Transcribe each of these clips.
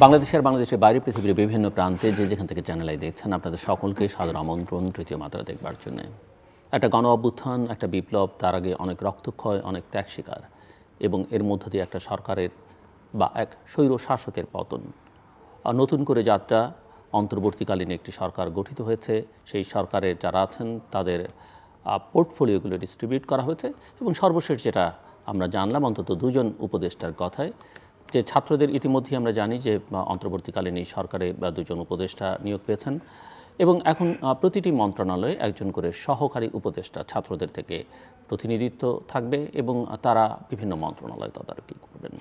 বাংলাদেশের বাইরে পৃথিবীর বিভিন্ন প্রান্তে যেখান থেকে চ্যানেল আই দেখছেন আপনাদের সকলকে সাদর আমন্ত্রণ তৃতীয় মাত্রা দেখবার জন্য। একটা গণ অভ্যুত্থান, একটা বিপ্লব, তার আগে অনেক রক্তক্ষয়, অনেক ত্যাগ শিকার এবং এর মধ্য দিয়ে একটা সরকারের বা এক স্বৈর শাসকের পতন। নতুন করে যাত্রা, অন্তর্বর্তীকালীন একটি সরকার গঠিত হয়েছে। সেই সরকারের যারা আছেন তাদের পোর্টফোলিওগুলো ডিস্ট্রিবিউট করা হয়েছে এবং সর্বশেষ যেটা আমরা জানলাম অন্তত দুজন উপদেষ্টার কথায়, যে ছাত্রদের ইতিমধ্যেই আমরা জানি যে অন্তর্বর্তীকালীন এই সরকারে দুজন উপদেষ্টা নিয়োগ পেয়েছেন এবং এখন প্রতিটি মন্ত্রণালয়ে একজন করে সহকারী উপদেষ্টা ছাত্রদের থেকে প্রতিনিধিত্ব থাকবে এবং তারা বিভিন্ন মন্ত্রণালয় তদারকি করবেন।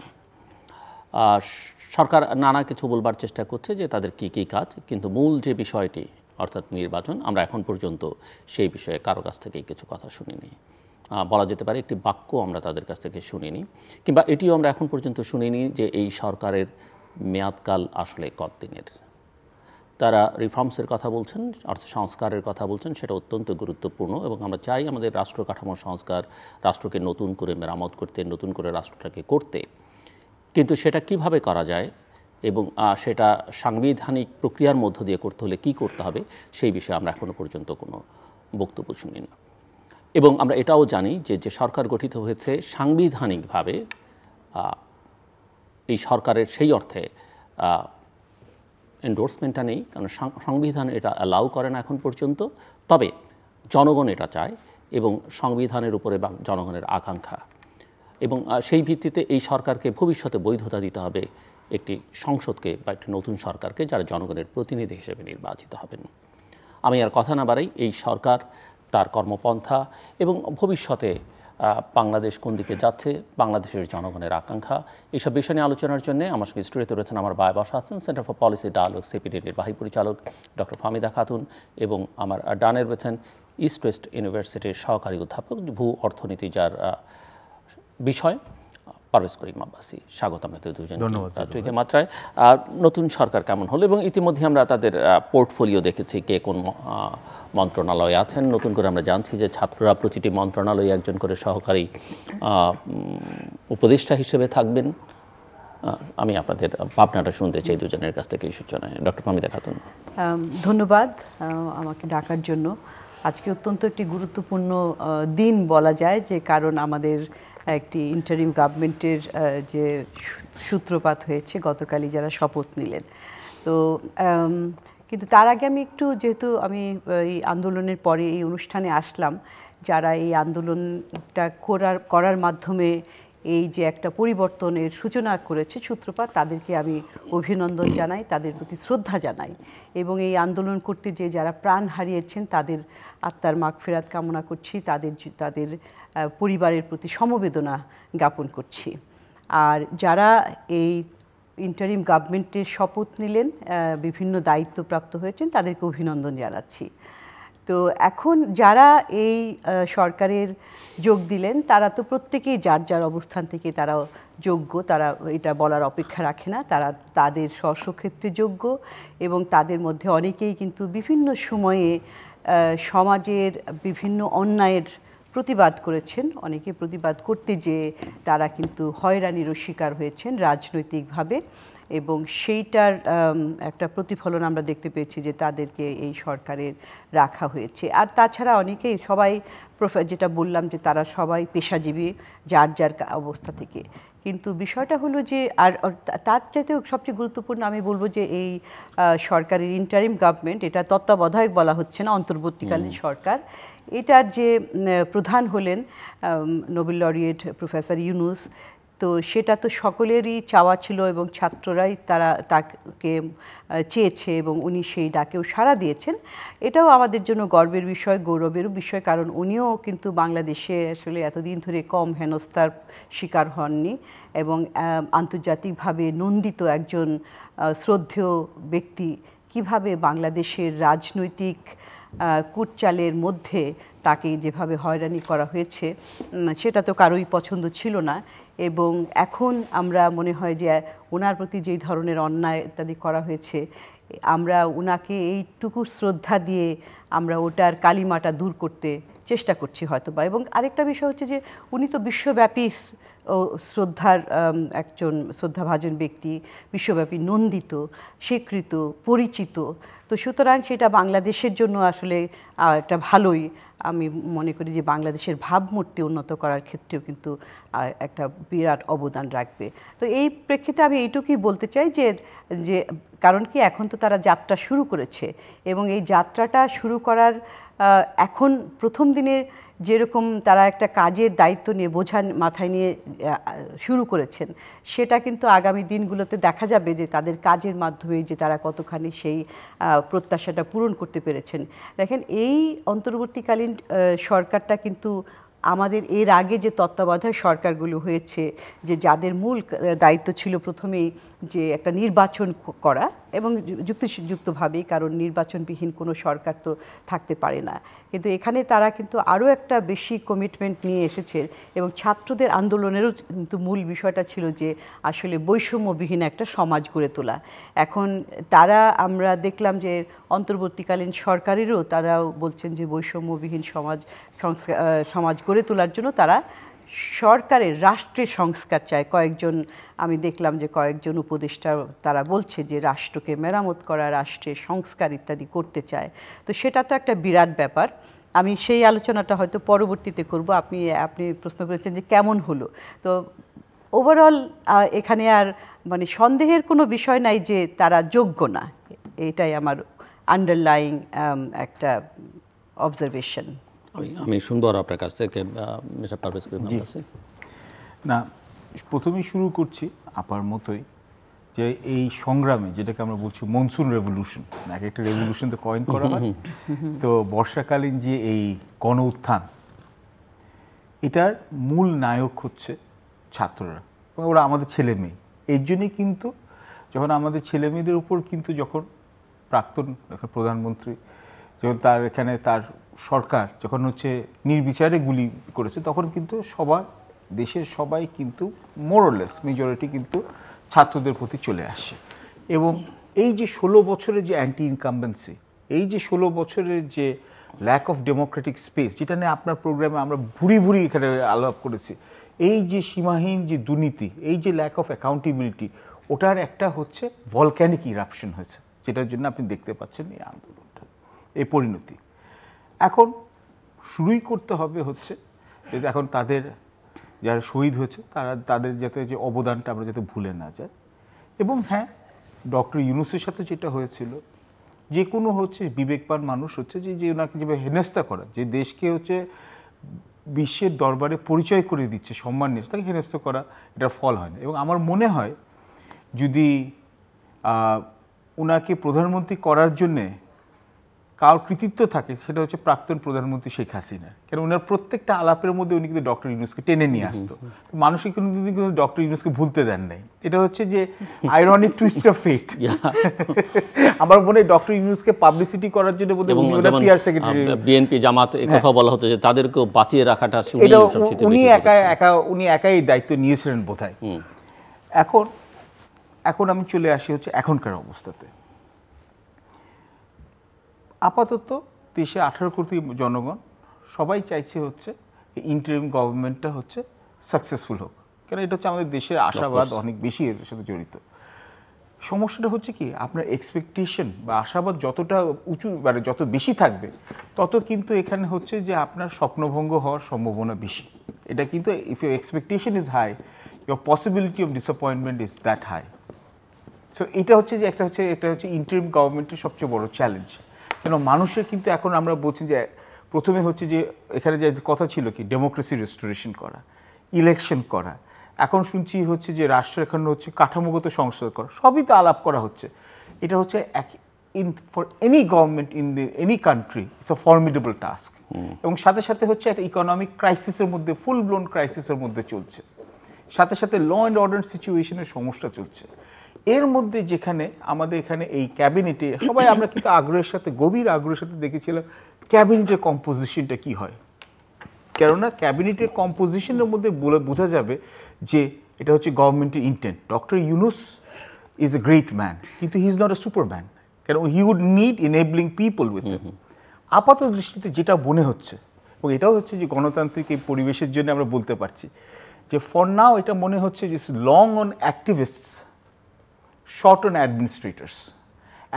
সরকার নানা কিছু বলবার চেষ্টা করছে যে তাদের কী কী কাজ, কিন্তু মূল যে বিষয়টি অর্থাৎ নির্বাচন, আমরা এখন পর্যন্ত সেই বিষয়ে কারো কাছ থেকেই কিছু কথা শুনিনি। বলা যেতে পারে একটি বাক্য আমরা তাদের কাছ থেকে শুনিনি, কিংবা এটিও আমরা এখন পর্যন্ত শুনিনি যে এই সরকারের মেয়াদকাল আসলে কতদিনের। তারা রিফর্মসের কথা বলছেন, অর্থ সংস্কারের কথা বলছেন, সেটা অত্যন্ত গুরুত্বপূর্ণ এবং আমরা চাই আমাদের রাষ্ট্র কাঠামো সংস্কার, রাষ্ট্রকে নতুন করে মেরামত করতে, নতুন করে রাষ্ট্রটাকে করতে, কিন্তু সেটা কিভাবে করা যায় এবং সেটা সাংবিধানিক প্রক্রিয়ার মধ্য দিয়ে করতে হলে কী করতে হবে সেই বিষয়ে আমরা এখনও পর্যন্ত কোনো বক্তব্য শুনি না। এবং আমরা এটাও জানি যে সরকার গঠিত হয়েছে সাংবিধানিকভাবে, এই সরকারের সেই অর্থে এন্ডোর্সমেন্টটা নেই, কারণ সংবিধান এটা অ্যালাউ করে না এখন পর্যন্ত। তবে জনগণ এটা চায় এবং সংবিধানের উপরে বা জনগণের আকাঙ্ক্ষা, এবং সেই ভিত্তিতে এই সরকারকে ভবিষ্যতে বৈধতা দিতে হবে একটি সংসদকে বা একটি নতুন সরকারকে, যারা জনগণের প্রতিনিধি হিসেবে নির্বাচিত হবেন। আমি আর কথা না বাড়াই, এই সরকার, তার কর্মপন্থা এবং ভবিষ্যতে বাংলাদেশ কোন দিকে যাচ্ছে, বাংলাদেশের জনগণের আকাঙ্ক্ষা, এইসব বিষয় নিয়ে আলোচনার জন্য আমার সঙ্গে স্টুডিওতে রয়েছেন আমার বায় বসা আছেন সেন্টার ফর পলিসি ডায়ালগ সিপিডির নির্বাহী পরিচালক ডক্টর ফাহমিদা খাতুন, এবং আমার ডানে রয়েছেন ইস্ট ওয়েস্ট ইউনিভার্সিটির সহকারী অধ্যাপক ভূ অর্থনীতি, যার বিষয় পারভেজ করিম আব্বাসী। স্বাগত আপনাদের দুজন তৃতীয় মাত্রায়। নতুন সরকার কেমন হলো এবং ইতিমধ্যে আমরা তাদের পোর্টফোলিও দেখেছি, কে কোন মন্ত্রণালয়ে আছেন। নতুন করে আমরা জানছি যে ছাত্ররা প্রতিটি মন্ত্রণালয়ে একজন করে সহকারী উপদেষ্টা হিসেবে থাকবেন। আমি আপনাদের ভাবনাটা শুনতে চাই দুজনের কাছ থেকে এই সূচনায়। ডক্টর ফাহমিদা খাতুন। ধন্যবাদ আমাকে ডাকার জন্য। আজকে অত্যন্ত একটি গুরুত্বপূর্ণ দিন বলা যায়, যে কারণ আমাদের একটি ইন্টারিম গভর্নমেন্টের যে সূত্রপাত হয়েছে গতকালই, যারা শপথ নিলেন। তো কিন্তু তার আগে আমি একটু, যেহেতু আমি এই আন্দোলনের পরে এই অনুষ্ঠানে আসলাম, যারা এই আন্দোলনটা করার মাধ্যমে এই যে একটা পরিবর্তনের সূচনা করেছে সূত্রপাত, তাদেরকে আমি অভিনন্দন জানাই, তাদের প্রতি শ্রদ্ধা জানাই এবং এই আন্দোলন করতে যে যারা প্রাণ হারিয়েছেন তাদের আত্মার মাগফিরাত কামনা করছি, তাদের পরিবারের প্রতি সমবেদনা জ্ঞাপন করছি। আর যারা এই ইন্টারিম গভর্নমেন্টের শপথ নিলেন, বিভিন্ন দায়িত্বপ্রাপ্ত হয়েছেন, তাদেরকে অভিনন্দন জানাচ্ছি। তো এখন যারা এই সরকারের যোগ দিলেন, তারা তো প্রত্যেকেই যার যার অবস্থান থেকে তারা যোগ্য, তারা এটা বলার অপেক্ষা রাখে না, তারা তাদের স্বস্বক্ষেত্রে যোগ্য এবং তাদের মধ্যে অনেকেই কিন্তু বিভিন্ন সময়ে সমাজের বিভিন্ন অন্যায়ের প্রতিবাদ করেছেন। অনেকে প্রতিবাদ করতে যে তারা কিন্তু হয়রানিরও শিকার হয়েছেন রাজনৈতিকভাবে, এবং সেইটার একটা প্রতিফলন আমরা দেখতে পেয়েছি যে তাদেরকে এই সরকারের রাখা হয়েছে। আর তাছাড়া অনেকেই, সবাই যেটা বললাম যে তারা সবাই পেশাজীবী যার যার অবস্থা থেকে। কিন্তু বিষয়টা হলো যে, আর তার চাইতেও সবচেয়ে গুরুত্বপূর্ণ আমি বলবো যে এই সরকারের ইন্টারিম গভর্নমেন্ট, এটা তত্ত্বাবধায়ক বলা হচ্ছে না, অন্তর্বর্তীকালীন সরকার, এটার যে প্রধান হলেন নোবেল লরিয়েট প্রফেসর ইউনূস। তো সেটা তো সকলেরই চাওয়া ছিল এবং ছাত্ররাই তাকে চেয়েছে এবং উনি সেই ডাকেও সাড়া দিয়েছেন। এটাও আমাদের জন্য গর্বের বিষয়, গৌরবেরও বিষয়, কারণ উনিও কিন্তু বাংলাদেশে আসলে এতদিন ধরে কম হেনস্থার শিকার হননি এবং আন্তর্জাতিকভাবে নন্দিত একজন শ্রদ্ধেয় ব্যক্তি। কিভাবে বাংলাদেশের রাজনৈতিক কুটচালের মধ্যে তাকে যেভাবে হয়রানি করা হয়েছে, সেটা তো কারোই পছন্দ ছিল না। এবং এখন আমরা মনে হয় যে ওনার প্রতি যেই ধরনের অন্যায় ইত্যাদি করা হয়েছে, আমরা ওনাকে এইটুকু শ্রদ্ধা দিয়ে আমরা ওটার কালিমাটা দূর করতে চেষ্টা করছি হয়তো বা। এবং আরেকটা বিষয় হচ্ছে যে উনি তো বিশ্বব্যাপী শ্রদ্ধার একজন শ্রদ্ধাভাজন ব্যক্তি, বিশ্বব্যাপী নন্দিত, স্বীকৃত, পরিচিত। তো সুতরাং সেটা বাংলাদেশের জন্য আসলে একটা ভালোই, আমি মনে করি যে বাংলাদেশের ভাবমূর্তি উন্নত করার ক্ষেত্রেও কিন্তু একটা বিরাট অবদান রাখবে। তো এই প্রেক্ষিতে আমি এইটুকুই বলতে চাই যে যে কারণ কি এখন তো তারা যাত্রা শুরু করেছে, এবং এই যাত্রাটা শুরু করার এখন প্রথম দিনে যেরকম তারা একটা কাজের দায়িত্ব নিয়ে বোঝা মাথায় নিয়ে শুরু করেছেন, সেটা কিন্তু আগামী দিনগুলোতে দেখা যাবে যে তাদের কাজের মাধ্যমে যে তারা কতখানি সেই প্রত্যাশাটা পূরণ করতে পেরেছেন। দেখেন, এই অন্তর্বর্তীকালীন সরকারটা কিন্তু আমাদের এর আগে যে তত্ত্বাবধায়ক সরকারগুলো হয়েছে, যে যাদের মূল দায়িত্ব ছিল প্রথমেই যে একটা নির্বাচন করা, এবং যুক্তিযুক্তভাবেই, কারণ নির্বাচনবিহীন কোনো সরকার তো থাকতে পারে না, কিন্তু এখানে তারা কিন্তু আরও একটা বেশি কমিটমেন্ট নিয়ে এসেছে। এবং ছাত্রদের আন্দোলনেরও কিন্তু মূল বিষয়টা ছিল যে আসলে বৈষম্যবিহীন একটা সমাজ গড়ে তোলা। এখন তারা, আমরা দেখলাম যে অন্তর্বর্তীকালীন সরকারেরও তারাও বলছেন যে বৈষম্যবিহীন সমাজ গড়ে তোলার জন্য তারা সরকারের রাষ্ট্রের সংস্কার চায়। কয়েকজন, আমি দেখলাম যে কয়েকজন উপদেষ্টা তারা বলছে যে রাষ্ট্রকে মেরামত করা, রাষ্ট্রের সংস্কার ইত্যাদি করতে চায়। তো সেটা তো একটা বিরাট ব্যাপার। আমি সেই আলোচনাটা হয়তো পরবর্তীতে করব। আপনি প্রশ্ন করেছেন যে কেমন হলো। তো ওভারঅল এখানে আর মানে সন্দেহের কোনো বিষয় নাই যে তারা যোগ্য না, এটাই আমার আন্ডারলাইং একটা অবজারভেশন। আমি শুনবো আপনার কাছ থেকে, মিস্টার পারভেজ করিম। না, প্রথমেই শুরু করছি আপার মতোই, যে এই সংগ্রামে যেটাকে আমরা বলছি মনসুন রেভলিউশন, এক একটা রেভলিউশন তো কয়েন করা হয়, তো বর্ষাকালীন যে এই গণ উত্থান, এটার মূল নায়ক হচ্ছে ছাত্ররা, ওরা আমাদের ছেলে মেয়ে। এর জন্যই কিন্তু যখন আমাদের ছেলে মেয়েদের উপর কিন্তু যখন প্রাক্তন প্রধানমন্ত্রী, যখন তার এখানে তার সরকার যখন হচ্ছে নির্বিচারে গুলি করেছে, তখন কিন্তু সবার দেশের সবাই কিন্তু মোরলেস মেজরিটি কিন্তু ছাত্রদের প্রতি চলে আসে। এবং এই যে 16 বছরের যে অ্যান্টি ইনকামবেন্সি, এই যে 16 বছরের যে ল্যাক অফ ডেমোক্রেটিক স্পেস, যেটা নিয়ে আপনার প্রোগ্রামে আমরা ভুরি ভুরি এখানে আলাপ করেছি, এই যে সীমাহীন যে দুর্নীতি, এই যে ল্যাক অফ অ্যাকাউন্টেবিলিটি, ওটার একটা হচ্ছে ভলক্যানিক ইরাপশন হয়েছে, যেটার জন্য আপনি দেখতে পাচ্ছেন এই আন্দোলনটা, এই পরিণতি। এখন শুরুই করতে হবে হচ্ছে যে এখন তাদের যারা শহীদ হয়েছে তাদের যাতে যে অবদানটা আমরা যাতে ভুলে না যাই। এবং হ্যাঁ, ডক্টর ইউনূসের সাথে যেটা হয়েছিল, যে কোনো হচ্ছে বিবেকবান মানুষ হচ্ছে যে ওনাকে যেভাবে হেনস্থা করা, যে দেশকে হচ্ছে বিশ্বের দরবারে পরিচয় করে দিচ্ছে, সম্মান নিচ্ছে, তাকে হেনস্থা করা, এটার ফল হয় না। এবং আমার মনে হয় যদি ওনাকে প্রধানমন্ত্রী করার জন্যে কার কৃতিত্ব থাকে, সেটা হচ্ছে প্রাক্তন প্রধানমন্ত্রী শেখ হাসিনা। কেন ওনার প্রত্যেকটা আলাপের মধ্যে উনি কিন্তু ডক্টর ইউনূসকে টেনে নিয়ে আসতো। মানুষকে কিন্তু ডক্টর ইউনূসকে ভুলতে দেন নাই। এটা হচ্ছে যে আইরনিক টুইস্ট অফ ফেট। আমার মনে হয় ডক্টর ইউনূসকে পাবলিসিটি করার জন্য পিআর সেক্রেটারি, বিএনপি জামাত এই কথা বলা হতো যে তাদেরকেও বাঁচিয়ে রাখাটা উনি একাই দায়িত্ব নিয়েছিলেন বোধহয়। এখন আমি চলে আসি হচ্ছে এখনকার অবস্থাতে। আপাতত দেশে 18 কোটি জনগণ সবাই চাইছে হচ্ছে ইন্টারিম গভর্নমেন্টটা হচ্ছে সাকসেসফুল হোক, কেন এটা হচ্ছে আমাদের দেশের আশাবাদ অনেক বেশি এর সাথে জড়িত। সমস্যাটা হচ্ছে কি, আপনার এক্সপেকটেশন বা আশাবাদ যতটা উঁচু, মানে যত বেশি থাকবে, তত কিন্তু এখানে হচ্ছে যে আপনার স্বপ্নভঙ্গ হওয়ার সম্ভাবনা বেশি। এটা কিন্তু if your expectation is high, your possibility of disappointment is that high. So এটা হচ্ছে যে এটা হচ্ছে ইন্টারিম গভর্নমেন্টের সবচেয়ে বড় চ্যালেঞ্জ। কেন মানুষের কিন্তু এখন আমরা বলছি যে প্রথমে হচ্ছে যে এখানে যে কথা ছিল কি ডেমোক্রেসি রেস্টোরেশন করা, ইলেকশন করা, এখন শুনছি হচ্ছে যে রাষ্ট্র এখানে হচ্ছে কাঠামোগত সংস্কার করা, সবই তো আলাপ করা হচ্ছে। এটা হচ্ছে for any government in any country it's a formidable task. এবং সাথে সাথে হচ্ছে একটা ইকোনমিক ক্রাইসিসের মধ্যে, ফুল ব্লোন ক্রাইসিসের মধ্যে চলছে, সাথে সাথে ল অ্যান্ড অর্ডার সিচুয়েশনের সমস্যা চলছে। এর মধ্যে যেখানে আমাদের এখানে এই ক্যাবিনেটে সবাই আমরা কিন্তু আগ্রহের সাথে, গভীর আগ্রহের সাথে দেখেছিলাম ক্যাবিনেটের কম্পোজিশনটা কি হয়। কেননা ক্যাবিনেটের কম্পোজিশনের মধ্যে বোঝা যাবে যে এটা হচ্ছে গভর্নমেন্টের intent. Doctor Yunus is a great man, কিন্তু he is not a superman, কারণ he would need enabling people with him. আপাত দৃষ্টিতে যেটা মনে হচ্ছে এবং এটাও হচ্ছে যে গণতান্ত্রিক এই পরিবেশের জন্য আমরা বলতে পারছি যে ফর নাও এটা মনে হচ্ছে যে long on activists, short on administrators.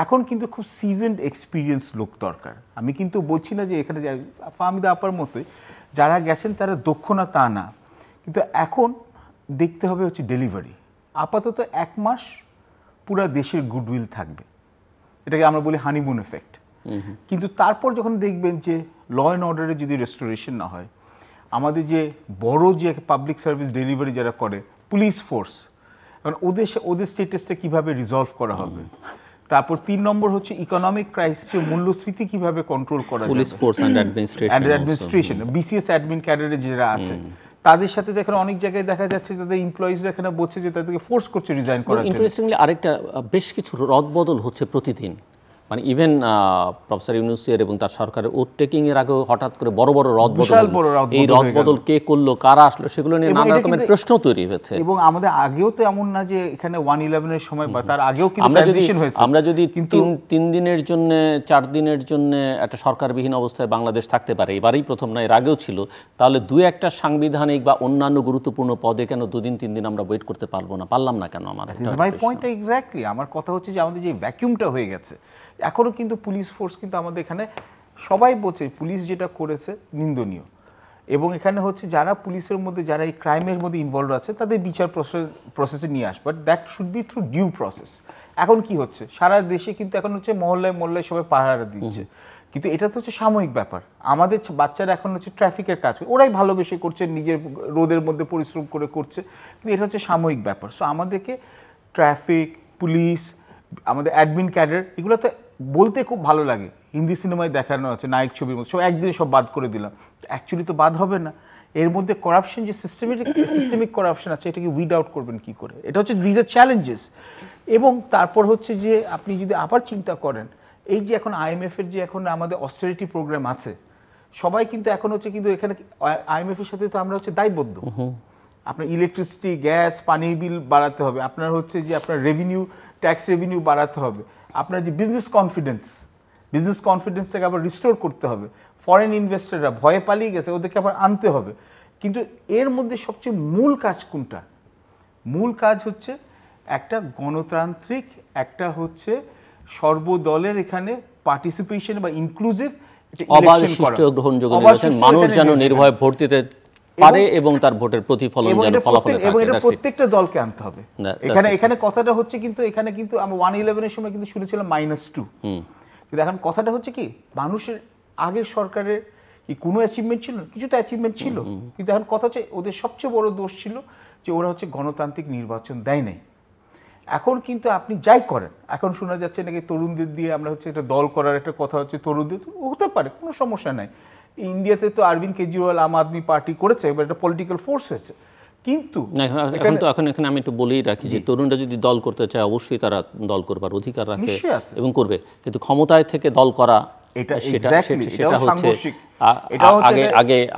এখন কিন্তু খুব সিজনড এক্সপিরিয়েন্স লোক দরকার। আমি কিন্তু বলছি না যে এখানে ফাহমিদা আপার মতোই যারা গেছেন তারা দক্ষ না তা না, কিন্তু এখন দেখতে হবে হচ্ছে ডেলিভারি। আপাতত 1 মাস পুরো দেশের গুডউইল থাকবে, এটাকে আমরা বলি হানিমুন এফেক্ট। কিন্তু তারপর যখন দেখবেন যে ল অ্যান্ড অর্ডারের যদি রেস্টোরেশন না হয়, আমাদের যে বড় যে পাবলিক সার্ভিস ডেলিভারি যারা করে পুলিশ ফোর্স, কারণ ওদের স্টেটাসটা কীভাবে রিজলভ করা হবে। তারপর 3 নম্বর হচ্ছে ইকোনমিক ক্রাইসিসের মূল্যস্ফীতি কিভাবে কন্ট্রোল করা যাবে, police force and administration, BCS admin ক্যাডারে যারা আছে তাদের সাথে দেখেন অনেক জায়গায় দেখা যাচ্ছে তাদের এমপ্লয়িজরা এখানে বলছে যে তাদেরকে ফোর্স করছে রিজাইন করার জন্য। ইন্টারেস্টিংলি আরেকটা বেশ কিছু রদবদল হচ্ছে প্রতিদিন, মানে ইভেন প্রফেসর ইউনূসের এবং তার সরকারের ওভারটেকিং এর আগেও হঠাৎ করে বড় বড় রদবদল, এই রদবদল কে করলো, কারা আসলো, সেগুলো নিয়ে নানা রকমের প্রশ্ন তৈরি হয়েছে। এবং আমাদের আগেও তো এমন না যে এখানে 1/11 এর সময় বা তার আগেও কিন্তু ট্রানজিশন হয়েছে। আমরা যদি 3 দিনের জন্য 4 দিনের জন্য একটা সরকারবিহীন অবস্থায় বাংলাদেশ থাকতে পারে, এবারেই প্রথম না, এর আগেও ছিল, তাহলে 2-1টা সাংবিধানিক বা অন্যান্য গুরুত্বপূর্ণ পদে কেন 2 দিন 3 দিন আমরা ওয়েট করতে পারলাম না কেন? আমার কথা হচ্ছে যে আমাদের যে ভ্যাকিউমটা হয়ে গেছে, এখনও কিন্তু পুলিশ ফোর্স কিন্তু আমাদের এখানে সবাই বলছে পুলিশ যেটা করেছে নিন্দনীয়, এবং এখানে হচ্ছে যারা পুলিশের মধ্যে যারা এই ক্রাইমের মধ্যে ইনভলভ আছে তাদের বিচার প্রসেসে নিয়ে আসবে, but that should be through due process. এখন কি হচ্ছে সারা দেশে কিন্তু এখন হচ্ছে মহল্লায় মহল্লায় সবাই পাহারা দিচ্ছে, কিন্তু এটা তো হচ্ছে সাময়িক ব্যাপার। আমাদের বাচ্চারা এখন হচ্ছে ট্রাফিকের কাজ, ওরাই ভালোবেসে করছে, নিজের রোদের মধ্যে পরিশ্রম করে করছে, কিন্তু এটা হচ্ছে সাময়িক ব্যাপার। সো আমাদেরকে ট্রাফিক, পুলিশ, আমাদের অ্যাডমিন ক্যাডার, এগুলো তো বলতে খুব ভালো লাগে, হিন্দি সিনেমায় দেখানো আছে নায়ক ছবির মধ্যে সব একদিনে সব বাদ করে দিলাম, অ্যাকচুয়ালি তো বাদ হবে না। এর মধ্যে করাপশন যে সিস্টেমিক করাপশন আছে, এটাকে উইড আউট করবেন কি করে? এটা হচ্ছে দিজ আর চ্যালেঞ্জেস। এবং তারপর হচ্ছে যে আপনি যদি আবার চিন্তা করেন, এই যে এখন IMF-এর যে এখন আমাদের অস্টেরিটি প্রোগ্রাম আছে, সবাই কিন্তু এখন হচ্ছে কিন্তু এখানে IMF-এর সাথে তো আমরা হচ্ছে দায়বদ্ধ। আপনার ইলেকট্রিসিটি, গ্যাস, পানির বিল বাড়াতে হবে, আপনার হচ্ছে যে আপনার রেভিনিউ, ট্যাক্স রেভিনিউ বাড়াতে হবে, আপনার যে বিজনেস কনফিডেন্সটাকে আবার রিস্টোর করতে হবে, ফরেন ইনভেস্টররা ভয়ে পালিয়ে গেছে ওদেরকে আবার আনতে হবে। কিন্তু এর মধ্যে সবচেয়ে মূল কাজ কোনটা? মূল কাজ হচ্ছে একটা গণতান্ত্রিক, একটা হচ্ছে সর্বদলের এখানে পার্টিসিপেশন বা ইনক্লুসিভ অবাধ, সুষ্ঠু, গ্রহণযোগ্য নির্বাচন, মানুষ যেন নির্ভয়ে ভোট দিতে পারে এবং তার ভোটের প্রতিফলন যেন ফলাফলে থাকে, এবং এটা প্রত্যেকটা দলকে আনতে হবে। এখানে কথাটা হচ্ছে কিন্তু এখানে কিন্তু আমরা 1/11 এর সময় কিন্তু শুনেছিলাম -2, কিন্তু এখন কথাটা হচ্ছে কি মানুষের আগের সরকারের কি কোনো অ্যাচিভমেন্ট ছিল? কিছু তো অ্যাচিভমেন্ট ছিল, কিন্তু এখন কথা হচ্ছে ওদের সবচেয়ে বড় দোষ ছিল যে ওরা হচ্ছে গণতান্ত্রিক নির্বাচন দেয় নাই। এখন কিন্তু আপনি যাই করেন, এখন শোনা যাচ্ছে নাকি তরুণদের দিয়ে আমরা হচ্ছে একটা দল করার একটা কথা হচ্ছে, তরুণদের হতে পারে, কোনো সমস্যা নাই। ইন্ডিয়াতে তো অরবিন্দ কেজরিওয়াল আম আদমি পার্টি করেছে, এবার একটা পলিটিক্যাল ফোর্স হয়েছে, কিন্তু এখন এখানে আমি একটু বলেই রাখি যে তরুণরা যদি দল করতে চায় অবশ্যই তারা দল করবার অধিকার রাখে এবং করবে, কিন্তু ক্ষমতায় থেকে দল করা সেটা হচ্ছে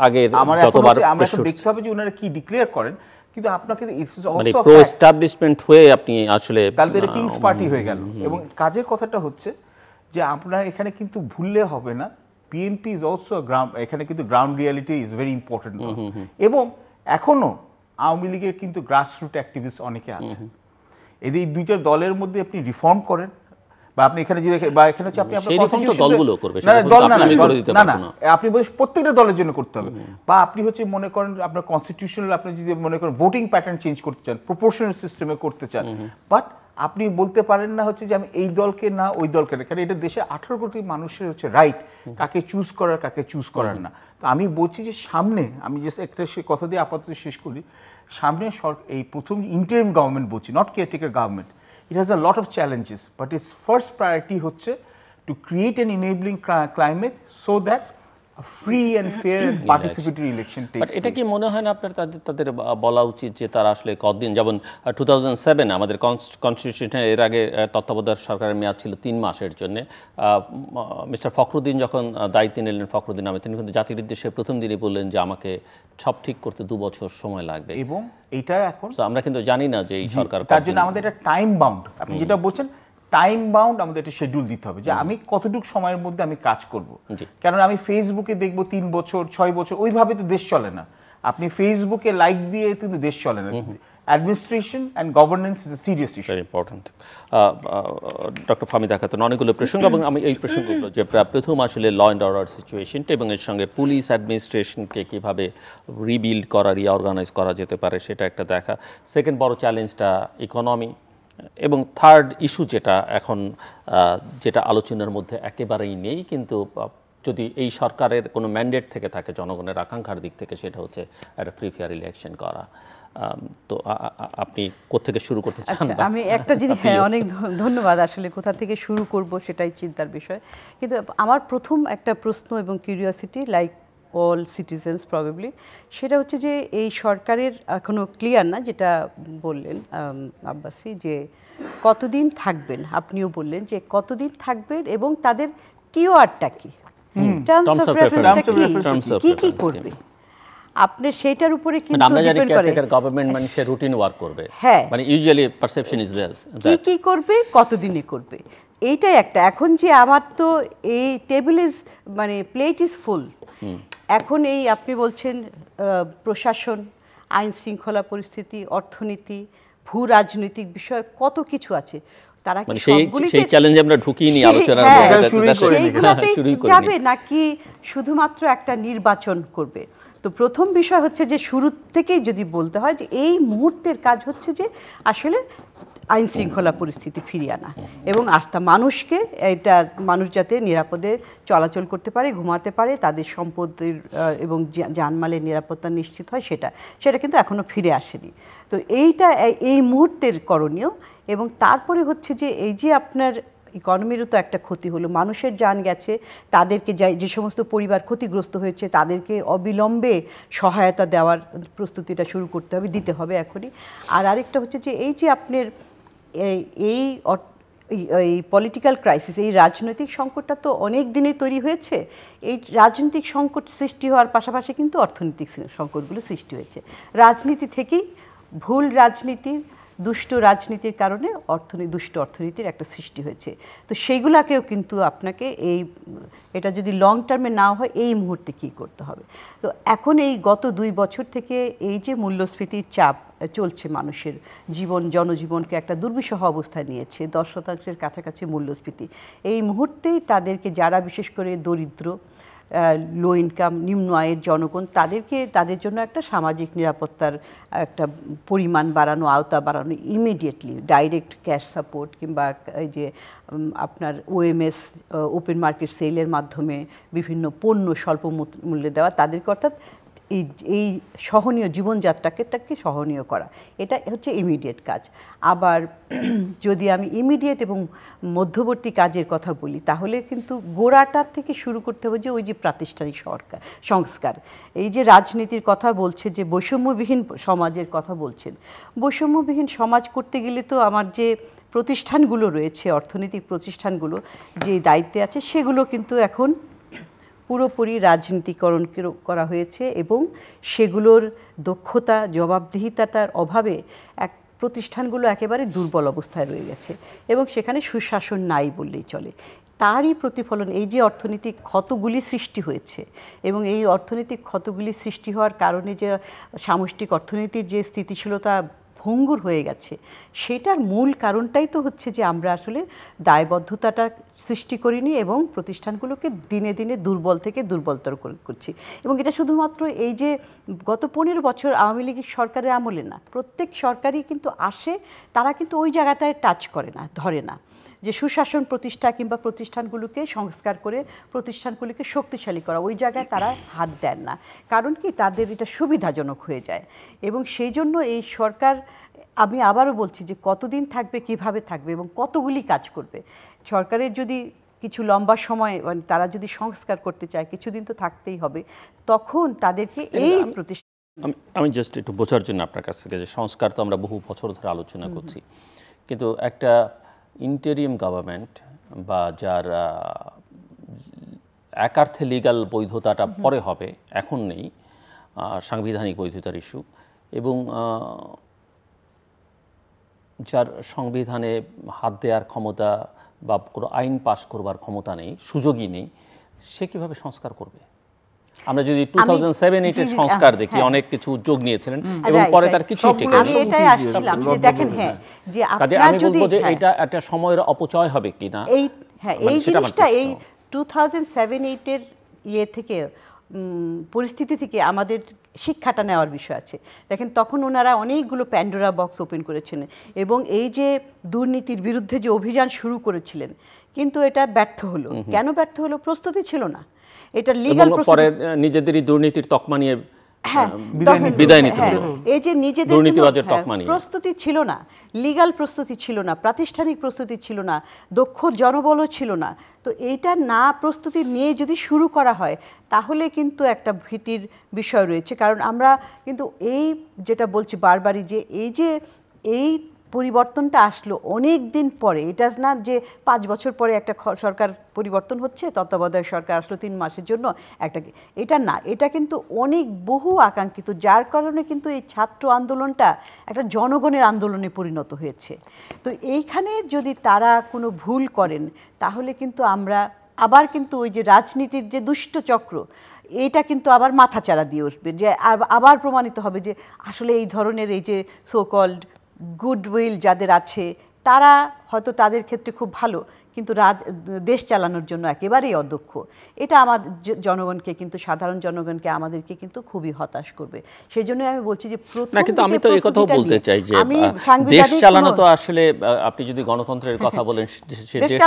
আগে যতবার আমরা দেখতে হবে যে ওনারা কি ডিক্লেয়ার করেন, কিন্তু আপনাকে মানে প্রো এস্টাবলিশমেন্ট হয়ে আপনি আসলে তাহলে কিংস পার্টি হয়ে গেল। এবং কাজের কথাটা হচ্ছে যে আপনার এখানে কিন্তু ভুললে হবে না, বিএনপি ইজ অলসো এখানে কিন্তু ground reality is very important. এবং এখনো আওয়ামী লীগের কিন্তু গ্রাসরুট অ্যাক্টিভিস্ট অনেকে আছে। এই দুইটা দলের মধ্যে আপনি রিফর্ম করেন, বা আপনি এখানে যদি বা এখানে হচ্ছে আপনি আপনার দলগুলো করবে, না আপনি বলছেন প্রত্যেকটা দলের জন্য করতে হবে, বা আপনি হচ্ছে মনে করেন আপনার কনস্টিটিউশনাল, আপনি যদি মনে করেন ভোটিং প্যাটার্ন চেঞ্জ করতে চান, প্রপোর্শনাল সিস্টেমে করতে চান, বাট আপনি বলতে পারেন না হচ্ছে যে আমি এই দলকে না ওই দলকে না, কারণ এটা দেশে 18 কোটি মানুষের হচ্ছে রাইট কাকে চুজ করার কাকে চুজ করার না। তো আমি বলছি যে সামনে আমি জাস্ট একটা কথা দিয়ে আপাতত শেষ করি, সামনে এই প্রথম ইন্টারিম গভর্নমেন্ট বলছি, not caretaker government, it has a lot of challenges, but its first priority হচ্ছে to create an enabling climate so that a free and fair and participatory election takes place. এটা কি মনে হয় না আপনার তাদের বলা উচিত যে তারা আসলে কতদিন, যেমন 2007 আমাদের কনস্টিটিউশনে এর আগে তত্ত্বাবধায়ক সরকারের মেয়াদ ছিল 3 মাসের জন্য, মিস্টার ফখরুদ্দিন যখন দায়িত্ব নিলেন, ফখরুদ্দিন আহমেদ, তিনি কিন্তু জাতির উদ্দেশ্যে প্রথম দিনই বললেন যে আমাকে সব ঠিক করতে 2 বছর সময় লাগবে, এবং এটা এখন আমরা কিন্তু জানি না যে এই সরকার তার জন্য আমাদের একটা টাইম বাউন্ড, আপনি যেটা বলছেন টাইম বাউন্ড আমাদের একটা শিডিউল দিতে হবে যে আমি কতটুকু সময়ের মধ্যে আমি কাজ করব। কারণ আমি ফেসবুকে দেখবো 3 বছর 6 বছর, ওইভাবে তো দেশ চলে না। আপনি ফেসবুকে লাইক দিয়ে কিন্তু দেশ চলে না। Administration and governance is a serious issue. Very important. Doctor Fahmida Khatun, অনেকগুলো প্রসঙ্গ, এবং আমি এই প্রসঙ্গগুলো যে প্রথম আসলে ল অ্যান্ড অর্ডার সিচুয়েশনটা এবং এর সঙ্গে পুলিশ অ্যাডমিনিস্ট্রেশনকে কীভাবে রিবিল্ড করা, রিঅর্গানাইজ করা যেতে পারে সেটা একটা দেখা। সেকেন্ড বড় চ্যালেঞ্জটা ইকোনমি, এবং থার্ড ইস্যু যেটা এখন যেটা আলোচনার মধ্যে একেবারেই নেই, কিন্তু যদি এই সরকারের কোনো ম্যান্ডেট থেকে থাকে জনগণের আকাঙ্ক্ষার দিক থেকে, সেটা হচ্ছে একটা ফ্রি ফেয়ার ইলেকশন করা। তো আপনি কোত্থেকে শুরু করতে চান? আমি একটা জিনিস, হ্যাঁ অনেক ধন্যবাদ। আসলে কোথা থেকে শুরু করব সেটাই চিন্তার বিষয়। কিন্তু আমার প্রথম একটা প্রশ্ন এবং curiosity, like all citizens probably, সেটা হচ্ছে যে এই সরকারের এখনো ক্লিয়ার না, যেটা বললেন আব্বাসী, যে কতদিন থাকবেন। আপনিও বললেন যে কতদিন থাকবেন এবং তাদের কিওয়ার্ডটা কি, টার্মস অফ রেফারেন্সটা কি কি করবে আপনি সেইটার উপরে কিন্তু আমরা জানি ডিপেন্ড করে। কেয়ারটেকার গভর্নমেন্ট মানে সে রুটিন ওয়ার্ক করবে, হ্যাঁ, মানে ইউজুয়ালি পারসেপশন ইজ দেয়ার কি কি করবে, কতদিনে করবে, এইটাই একটা। এখন যে আমার তো এই টেবিল ইজ, মানে প্লেট ইজ ফুল। এখন এই আপনি বলছেন প্রশাসন, আইন শৃঙ্খলা পরিস্থিতি, অর্থনীতি, ভূ রাজনৈতিক বিষয়, কত কিছু আছে। তারা কি সেই চ্যালেঞ্জে আমরা ঢুকিনি আলোচনার মধ্যে যাবে নাকি শুধুমাত্র একটা নির্বাচন করবে? তো প্রথম বিষয় হচ্ছে যে শুরু থেকেই যদি বলতে হয় যে এই মুহূর্তের কাজ হচ্ছে যে আসলে আইন শৃঙ্খলা পরিস্থিতি ফিরিয়ে আনা এবং আস্থা মানুষকে, এটা মানুষ যাতে নিরাপদে চলাচল করতে পারে, ঘুমাতে পারে, তাদের সম্পদের এবং জানমালের নিরাপত্তা নিশ্চিত হয়, সেটা কিন্তু এখনো ফিরে আসেনি। তো এইটা এই মুহূর্তের করণীয়। এবং তারপরে হচ্ছে যে এই যে আপনার ইকোনমিরও তো একটা ক্ষতি হলো, মানুষের জান গেছে, তাদেরকে যে সমস্ত পরিবার ক্ষতিগ্রস্ত হয়েছে তাদেরকে অবিলম্বে সহায়তা দেওয়ার প্রস্তুতিটা শুরু করতে হবে, দিতে হবে এখনই। আর আরেকটা হচ্ছে যে এই যে আপনার এই পলিটিক্যাল ক্রাইসিস, এই রাজনৈতিক সংকটটা তো অনেক দিনে তৈরি হয়েছে। এই রাজনৈতিক সংকট সৃষ্টি হওয়ার পাশাপাশি কিন্তু অর্থনৈতিক সংকটগুলো সৃষ্টি হয়েছে। রাজনীতি থেকেই ভুল রাজনীতি, দুষ্ট রাজনীতির কারণে দুষ্ট অর্থনীতির একটা সৃষ্টি হয়েছে। তো সেইগুলাকেও কিন্তু আপনাকে এটা যদি লং টার্মে না হয়, এই মুহূর্তে কী করতে হবে। তো এখন এই গত 2 বছর থেকে এই যে মূল্যস্ফীতির চাপ চলছে, মানুষের জনজীবনকে একটা দুর্বিষহ অবস্থায় নিয়েছে, 10% কাছাকাছি মূল্যস্ফীতি। এই মুহূর্তেই তাদেরকে, যারা বিশেষ করে দরিদ্র, লো ইনকাম, নিম্ন আয়ের জনগণ, তাদের জন্য একটা সামাজিক নিরাপত্তার একটা পরিমাণ বাড়ানো, আওতা বাড়ানো, ইমিডিয়েটলি ডাইরেক্ট ক্যাশ সাপোর্ট কিংবা এই যে আপনার ওএমএস, ওপেন মার্কেট সেলের মাধ্যমে বিভিন্ন পণ্য স্বল্প মূল্যে দেওয়া তাদেরকে, অর্থাৎ এই সহনীয় জীবনযাত্রাকে সহনীয় করা, এটা হচ্ছে ইমিডিয়েট কাজ। আবার যদি আমি ইমিডিয়েট এবং মধ্যবর্তী কাজের কথা বলি, তাহলে কিন্তু গোড়াটার থেকে শুরু করতে হবে যে ওই যে প্রাতিষ্ঠানিক সংস্কার, এই যে রাজনীতির কথা বলছে, যে বৈষম্যবিহীন সমাজের কথা বলছেন। বৈষম্যবিহীন সমাজ করতে গেলে তো আমার যে প্রতিষ্ঠানগুলো রয়েছে, অর্থনৈতিক প্রতিষ্ঠানগুলো যে দায়িত্বে আছে, সেগুলো কিন্তু এখন পুরোপুরি রাজনীতিকরণ করা হয়েছে এবং সেগুলোর দক্ষতা, জবাবদিহিতার অভাবে প্রতিষ্ঠানগুলো একেবারে দুর্বল অবস্থায় রয়ে গেছে এবং সেখানে সুশাসন নাই বললেই চলে। তারই প্রতিফলন এই যে অর্থনৈতিক ক্ষতগুলি সৃষ্টি হয়েছে এবং এই অর্থনৈতিক ক্ষতগুলি সৃষ্টি হওয়ার কারণে যে সামষ্টিক অর্থনীতির যে স্থিতিশীলতা ভঙ্গুর হয়ে গেছে, সেটার মূল কারণটাই তো হচ্ছে যে আমরা আসলে দায়বদ্ধতাটা সৃষ্টি করিনি এবং প্রতিষ্ঠানগুলোকে দিনে দিনে দুর্বল থেকে দুর্বলতর করছি। এবং এটা শুধুমাত্র এই যে গত 15 বছর আওয়ামী লীগের সরকারের আমলে না, প্রত্যেক সরকারই কিন্তু আসে, তারা কিন্তু ওই জায়গাটায় টাচ করে না, ধরে না যে সুশাসন প্রতিষ্ঠা কিংবা প্রতিষ্ঠানগুলোকে সংস্কার করে প্রতিষ্ঠানগুলিকে শক্তিশালী করা, ওই জায়গায় তারা হাত দেন না। কারণ কি, তাদের এটা সুবিধাজনক হয়ে যায়। এবং সেই জন্য এই সরকার, আমি আবারও বলছি যে কতদিন থাকবে, কিভাবে থাকবে এবং কতগুলি কাজ করবে। সরকারের যদি কিছু লম্বা সময়, মানে তারা যদি সংস্কার করতে চায়, কিছুদিন তো থাকতেই হবে, তখন তাদেরকে এই প্রতিষ্ঠান, আমি জাস্ট একটু বোঝার জন্য আপনার কাছ থেকে, যে সংস্কার তো আমরা বহু বছর ধরে আলোচনা করছি, কিন্তু একটা ইন্টেরিয়াম গভর্নমেন্ট বা যার একার্থে লিগ্যাল বৈধতাটা পরে হবে, এখন নেই, সাংবিধানিক বৈধতার ইস্যু, এবং যার সংবিধানে হাত দেওয়ার ক্ষমতা বা কোনো আইন পাশ করবার ক্ষমতা নেই, সুযোগই নেই, সে কিভাবে সংস্কার করবে? আমরা যদি 2007-8 এর সংস্কার দেখি, অনেক কিছু উদ্যোগ নিয়েছিলেন এবং পরে তার কিছুই টেকে আমি এটাই আসছিলাম যে দেখেন, হ্যাঁ, যে কাজে আপনারা আমি যদি বলবো যে এটা একটা সময়ের অপচয় হবে কিনা, এই জিনিসটা এই 2007-8 এর ইয়ে থেকে পরিস্থিতি থেকে আমাদের শিক্ষাটা নেওয়ার বিষয় আছে। দেখেন, তখন ওনারা অনেকগুলো প্যান্ডোরা বক্স ওপেন করেছিলেন এবং এই যে দুর্নীতির বিরুদ্ধে যে অভিযান শুরু করেছিলেন, কিন্তু এটা ব্যর্থ হলো। কেন ব্যর্থ হলো? প্রস্তুতি ছিল না। এটা লিগ্যাল পরে নিজেদেরই দুর্নীতির তকমা নিয়ে বিদায় নিতে হলো। এই যে নিজেদের প্রস্তুতি ছিল না, লিগ্যাল প্রস্তুতি ছিল না, প্রাতিষ্ঠানিক প্রস্তুতি ছিল না, দক্ষ জনবলও ছিল না। তো এইটা না প্রস্তুতি নিয়ে যদি শুরু করা হয় তাহলে কিন্তু একটা ভীতির বিষয় রয়েছে। কারণ আমরা কিন্তু এই যেটা বলছি বারবারই, যে এই পরিবর্তনটা আসলো অনেক দিন পরে। এটা না যে 5 বছর পরে একটা সরকার পরিবর্তন হচ্ছে, তত্ত্বাবধায়ক সরকার আসলো 3 মাসের জন্য একটা, এটা না, এটা কিন্তু অনেক বহু আকাঙ্ক্ষিত, যার কারণে কিন্তু এই ছাত্র আন্দোলনটা একটা জনগণের আন্দোলনে পরিণত হয়েছে। তো এইখানে যদি তারা কোনো ভুল করেন তাহলে কিন্তু আমরা আবার কিন্তু ওই যে রাজনীতির যে দুষ্ট চক্র, এটা কিন্তু আবার মাথাচাড়া দিয়ে উঠবে, যে আবার প্রমাণিত হবে যে আসলে এই ধরনের এই যে সো কল্ড গুডউইল যাদের আছে তারা হয়তো তাদের ক্ষেত্রে খুব ভালো, কিন্তু দেশ চালানোর জন্য একেবারেই অদক্ষ। এটা আমার জনগণকে কিন্তু, সাধারণ জনগণকে, আমাদেরকে কিন্তু খুবই হতাশ করবে। সেই জন্য আমি বলছি যে কিন্তু আমি তো এই কথাও বলতে চাই যে দেশ চালানো তো আসলে, আপনি যদি গণতন্ত্রের কথা বলেন, সে দেশ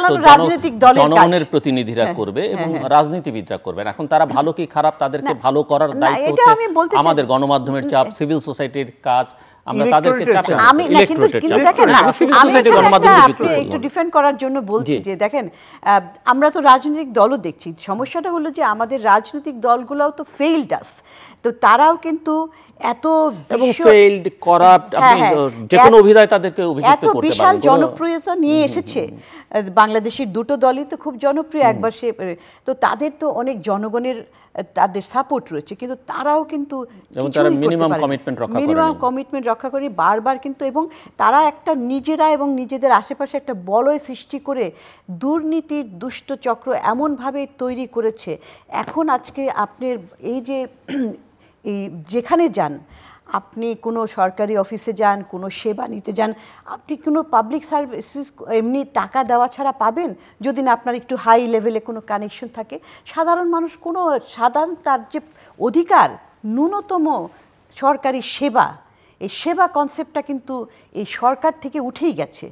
তো জনগণের প্রতিনিধিরা করবে এবং রাজনীতিবিদরা করবেন। এখন তারা ভালো কি খারাপ তাদেরকে ভালো করার দায়িত্ব হচ্ছে আমাদের, গণমাধ্যমের চাপ, সিভিল সোসাইটির কাজ, আমরা তাদেরকে চাপে, একটু ডিফেন্ড করার জন্য বলছি যে দেখেন, আমরা তো রাজনৈতিক দলও দেখছি। সমস্যাটা হলো যে আমাদের রাজনৈতিক দলগুলোও তো ফেইলড আস, তো তারাও কিন্তু এত ফেইলড, করাপ্ট, আপনি যে কোনো অভিনয় তাদেরকে অভিযুক্ত করতে পারেন। এত বিশাল জনপ্রিয়তা নিয়ে এসেছে বাংলাদেশের দুটো দলই তো খুব জনপ্রিয়। একবার সে তো তাদের তো অনেক জনগণের তাদের সাপোর্ট রয়েছে, কিন্তু তারাও কিন্তু মিনিমাম কমিটমেন্ট রক্ষা করে বারবার কিন্তু, এবং তারা একটা নিজেরা এবং নিজেদের আশেপাশে একটা বলয় সৃষ্টি করে দুর্নীতির দুষ্ট চক্র এমনভাবে তৈরি করেছে। এখন আজকে আপনার এই যে এই যেখানে যান, আপনি কোনো সরকারি অফিসে যান, কোনো সেবা নিতে যান, আপনি কোনো পাবলিক সার্ভিসেস এমনি টাকা দেওয়া ছাড়া পাবেন যদি না আপনার একটু হাই লেভেলে কোনো কানেকশন থাকে। সাধারণ মানুষ তার যে অধিকার, ন্যূনতম সরকারি সেবা, এই সেবা কনসেপ্টটা কিন্তু এই সরকার থেকে উঠেই গেছে।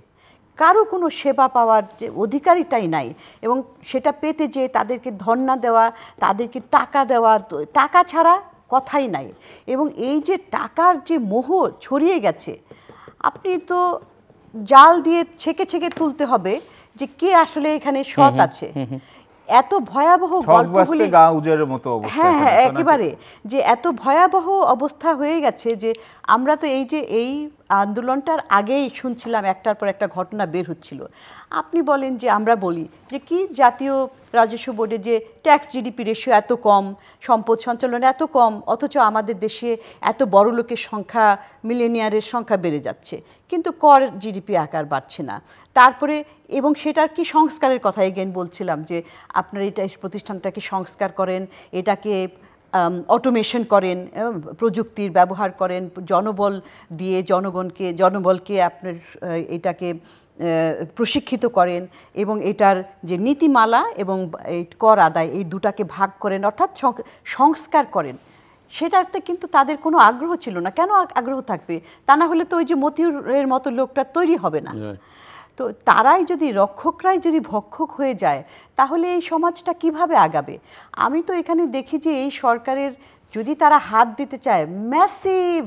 কারো কোনো সেবা পাওয়ার যে অধিকারটাই নাই, এবং সেটা পেতে যে তাদেরকে ধর্ণা দেওয়া, তাদেরকে টাকা দেওয়া, টাকা ছাড়া কথাই নাই। এবং এই যে টাকার যে মোহ ছড়িয়ে গেছে, আপনি তো জাল দিয়ে ছেঁকে ছেঁকে তুলতে হবে যে কে আসলে এখানে সৎ আছে। এত ভয়াবহ গল্পগুলি, হ্যাঁ হ্যাঁ একেবারে, যে এত ভয়াবহ অবস্থা হয়ে গেছে যে আমরা তো এই আন্দোলনটার আগেই শুনছিলাম একটার পর একটা ঘটনা বের হচ্ছিল। আপনি বলেন যে, আমরা বলি যে কি জাতীয় রাজস্ব বোর্ডে যে ট্যাক্স জিডিপি রেশিও এত কম, সম্পদ সঞ্চালন এত কম, অথচ আমাদের দেশে এত বড় লোকের সংখ্যা, মিলেনিয়ারের সংখ্যা বেড়ে যাচ্ছে, কিন্তু কর জিডিপি আকার বাড়ছে না। তারপরে এবং সেটার কি সংস্কারের কথা এগেন বলছিলাম যে আপনারা এটা প্রতিষ্ঠানটাকে সংস্কার করেন, এটাকে অটোমেশন করেন, প্রযুক্তির ব্যবহার করেন, জনবল দিয়ে জনবলকে আপনার এটাকে প্রশিক্ষিত করেন, এবং এটার যে নীতিমালা এবং এই কর আদায়, এই দুটাকে ভাগ করেন, অর্থাৎ সংস্কার করেন। সেটাতে কিন্তু তাদের কোনো আগ্রহ ছিল না। কেন আগ্রহ থাকবে? তা না হলে তো ওই যে মতিউরের মতো লোকটা তৈরি হবে না। তো তারাই যদি, রক্ষকরাই যদি ভক্ষক হয়ে যায়, তাহলে এই সমাজটা কিভাবে আগাবে? আমি তো এখানে দেখি যে এই সরকারের যদি তারা হাত দিতে চায়, ম্যাসিভ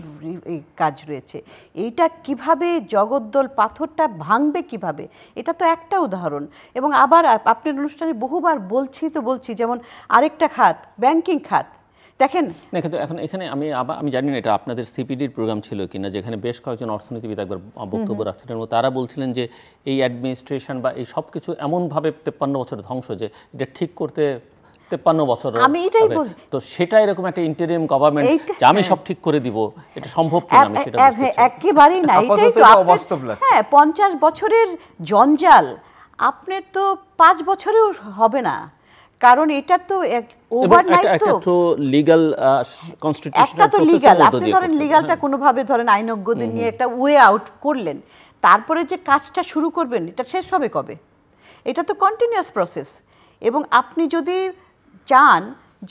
কাজ রয়েছে। এইটা কিভাবে জগদ্দল পাথরটা ভাঙবে কিভাবে, এটা তো একটা উদাহরণ। এবং আবার আপনার অনুষ্ঠানে বহুবার বলছি, যেমন আরেকটা খাত, ব্যাংকিং খাত দেখেন না। কিন্তু এখন এখানে আমি জানি না এটা আপনাদের সিপিডির প্রোগ্রাম ছিল কিনা, যেখানে বেশ কয়েকজন অর্থনীতিবিদ একবার বক্তব্য রাখছিলেন, তারা বলছিলেন যে এই অ্যাডমিনিস্ট্রেশন বা এই সব কিছু এমনভাবে 53 বছর ধ্বংস যে এটা ঠিক করতে 53 বছর আমি এটাই হবে। বলছি। তো সেটা এরকম একটা ইন্টারিম গভর্নমেন্ট যে আমি সব ঠিক করে দিব, এটা সম্ভব কিনা আমি সেটা বুঝতে চাই। একেবারেই না, এটাই তো অবাস্তব লাগছে। হ্যাঁ, 50 বছরের জঞ্জাল আপনার তো 5 বছরেও হবে না, কারণ এটা তো ওভারনাইট তো লিগ্যাল কনস্টিটিউশনাল একটা তো লিগ্যাল, আপনি ধরেন লিগ্যালটা কোনোভাবে ধরেন আইনজ্ঞদের নিয়ে একটা ওয়ে আউট করলেন, তারপরে যে কাজটা শুরু করবেন এটা শেষ হবে কবে? এটা তো কন্টিনিউয়াস প্রসেস। এবং আপনি যদি চান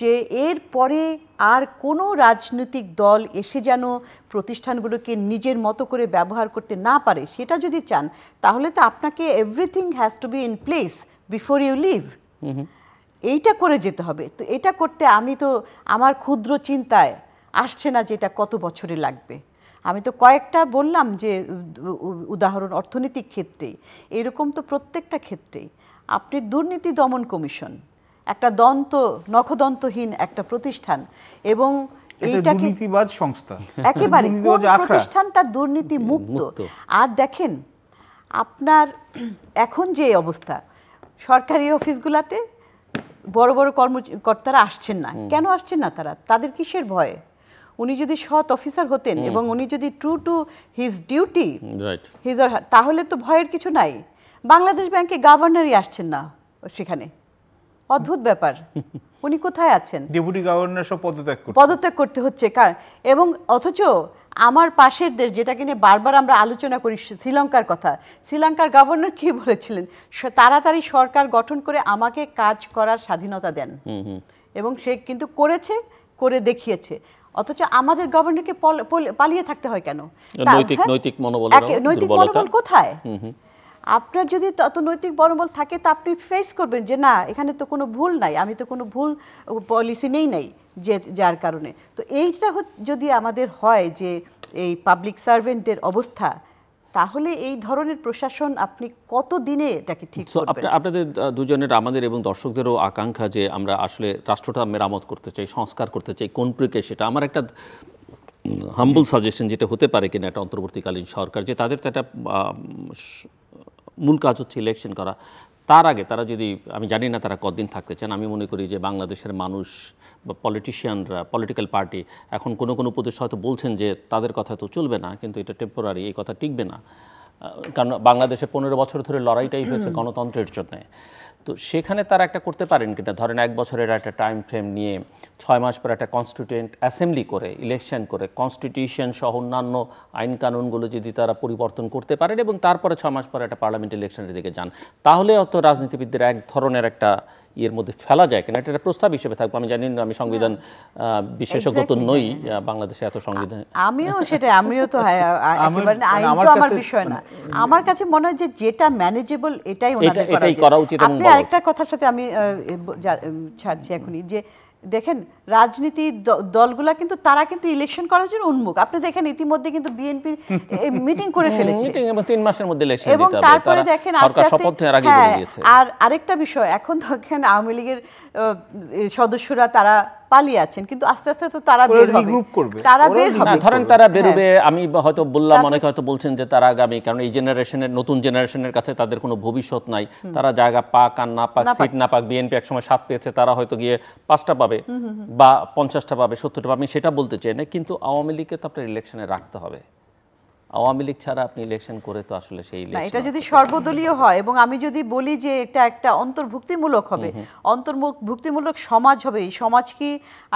যে এর পরে আর কোনো রাজনৈতিক দল এসে যেন প্রতিষ্ঠানগুলোকে নিজের মতো করে ব্যবহার করতে না পারে, সেটা যদি চান, তাহলে তো আপনাকে everything has to be in place before you leave. এইটা করে যেতে হবে। তো এটা করতে আমি তো আমার ক্ষুদ্র চিন্তায় আসছে না যে এটা কত বছরে লাগবে। আমি তো কয়েকটা বললাম যে উদাহরণ অর্থনৈতিক ক্ষেত্রে, এরকম তো প্রত্যেকটা ক্ষেত্রেই। আপনি দুর্নীতি দমন কমিশন একটা নখদন্তহীন একটা প্রতিষ্ঠান, এবং এইটাকে দুর্নীতিবাজ সংস্থা একেবারে প্রতিষ্ঠানটা দুর্নীতি মুক্ত। আর দেখেন আপনার এখন যে অবস্থা, সরকারি অফিসগুলোতে বড় বড় কর্মকর্তারা আসছেন না। কেন আসছেন না তারা? তাদের কিসের ভয়? উনি যদি সৎ অফিসার হতেন এবং উনি যদি ট্রু টু হিজ ডিউটি তাহলে তো ভয়ের কিছু নাই। বাংলাদেশ ব্যাংকে গভর্নরই আসছেন না সেখানে, অদ্ভুত ব্যাপার। উনি কোথায় আছেন? ডেপুটি গভর্নর সব পদত্যাগ করতে হচ্ছে এবং অথচ আমার পাশের দেশ, যেটা কিনে বারবার আমরা আলোচনা করি, শ্রীলঙ্কার কথা, শ্রীলঙ্কার গভর্নর কি বলেছিলেন? তাড়াতাড়ি সরকার গঠন করে আমাকে কাজ করার স্বাধীনতা দেন, এবং সে কিন্তু করে দেখিয়েছে। অথচ আমাদের গভর্নরকে পালিয়ে থাকতে হয় কেন? নৈতিক মনোবল কোথায়? আপনার যদি তত নৈতিক মনোবল থাকে তো আপনি ফেস করবেন যে না, এখানে তো কোনো ভুল নাই, আমি তো কোনো ভুল পলিসি নেই যার কারণে। তো এইটা যদি আমাদের হয় যে এই পাবলিক সার্ভেন্টদের অবস্থা, তাহলে এই ধরনের প্রশাসন আপনি কত দিনে এটাকে ঠিক করবেন? আপনাদের দুজনের, আমাদের এবং দর্শকদেরও আকাঙ্ক্ষা যে আমরা আসলে রাষ্ট্রটা মেরামত করতে চাই, সংস্কার করতে চাই, কোন প্রক্রিয়া সেটা। আমার একটা হাম্বল সাজেশন যেটা হতে পারে কিনা একটা অন্তর্বর্তীকালীন সরকার, যে তাদের তো একটা মূল কাজ হচ্ছে ইলেকশন করা, তার আগে তারা যদি, আমি জানি না তারা কতদিন থাকতে চান, আমি মনে করি যে বাংলাদেশের মানুষ বা পলিটিশিয়ানরা, পলিটিক্যাল পার্টি এখন কোনো উপদেশ হয়তো বলছেন যে তাদের কথা তো চলবে না, কিন্তু এটা টেম্পোরারি, এই কথা টিকবে না, কারণ বাংলাদেশে 15 বছর ধরে লড়াইটাই হয়েছে গণতন্ত্রের জন্যে। তো সেখানে তারা একটা করতে পারেন কিনা, ধরেন 1 বছরের একটা টাইম ফ্রেম নিয়ে 6 মাস পর একটা কনস্টিটিউয়েন্ট অ্যাসেম্বলি করে ইলেকশন করে কনস্টিটিউশন সহ অন্যান্য আইন কানুনগুলো যদি তারা পরিবর্তন করতে পারেন এবং তারপরে 6 মাস পর একটা পার্লামেন্ট ইলেকশনের দিকে যান, তাহলে অত রাজনীতিবিদদের এক ধরনের একটা ইয়ের মধ্যে ফেলা যায় কিনা, এটা প্রস্তাব হিসেবে থাকবে। আমি জানি না, আমি সংবিধান বিশেষজ্ঞ তো নই, বাংলাদেশে এত সংবিধান আমিও তো একেবারে আইন তো আমার বিষয় না। আমার কাছে মনে হয় যে যেটা ম্যানেজেবল এটাই করা উচিত। আপনি আরেকটা কথার সাথে আমি ছাড়ছি এখনই, যে দেখেন রাজনীতি দলগুলা কিন্তু তারা কিন্তু ইলেকশন করার জন্য উন্মুখ। আপনি দেখেন ইতিমধ্যে কিন্তু বিএনপি মিটিং করে ফেলেছে, 3 মাসের মধ্যে ইলেকশন এবং তারপরে দেখেন আর আরেকটা বিষয়, এখন দেখেন আওয়ামী লীগের সদস্যরা তারা পালিয়ে আছেন, কিন্তু আস্তে আস্তে তো তারা বের হবে। ধরেন তারা বেরোবে, আমি হয়তো বললাম, অনেকে হয়তো বলছেন যে তারা আগামী, কারণ এই জেনারেশনের, নতুন জেনারেশনের কাছে তাদের কোনো ভবিষ্যৎ নাই, তারা জায়গা পাক আর না পাক, সিট না পাক, বিএনপি একসময় 7 পেয়েছে, তারা হয়তো গিয়ে 5টা পাবে বা 50টা পাবে, 70টা পাবে, আমি সেটা বলতে চাই না, কিন্তু আওয়ামী লীগকে তো আপনার ইলেকশনে রাখতে হবে। আওয়ামী লীগ ছাড়া আপনি ইলেকশন করে তো আসলে সেই ইলেকশন, এটা যদি সর্বদলীয় হয় এবং আমি যদি বলি যে এটা একটা অন্তর্ভুক্তিমূলক হবে, অন্তর্ভুক্তিমূলক সমাজ হবে, এই সমাজ কি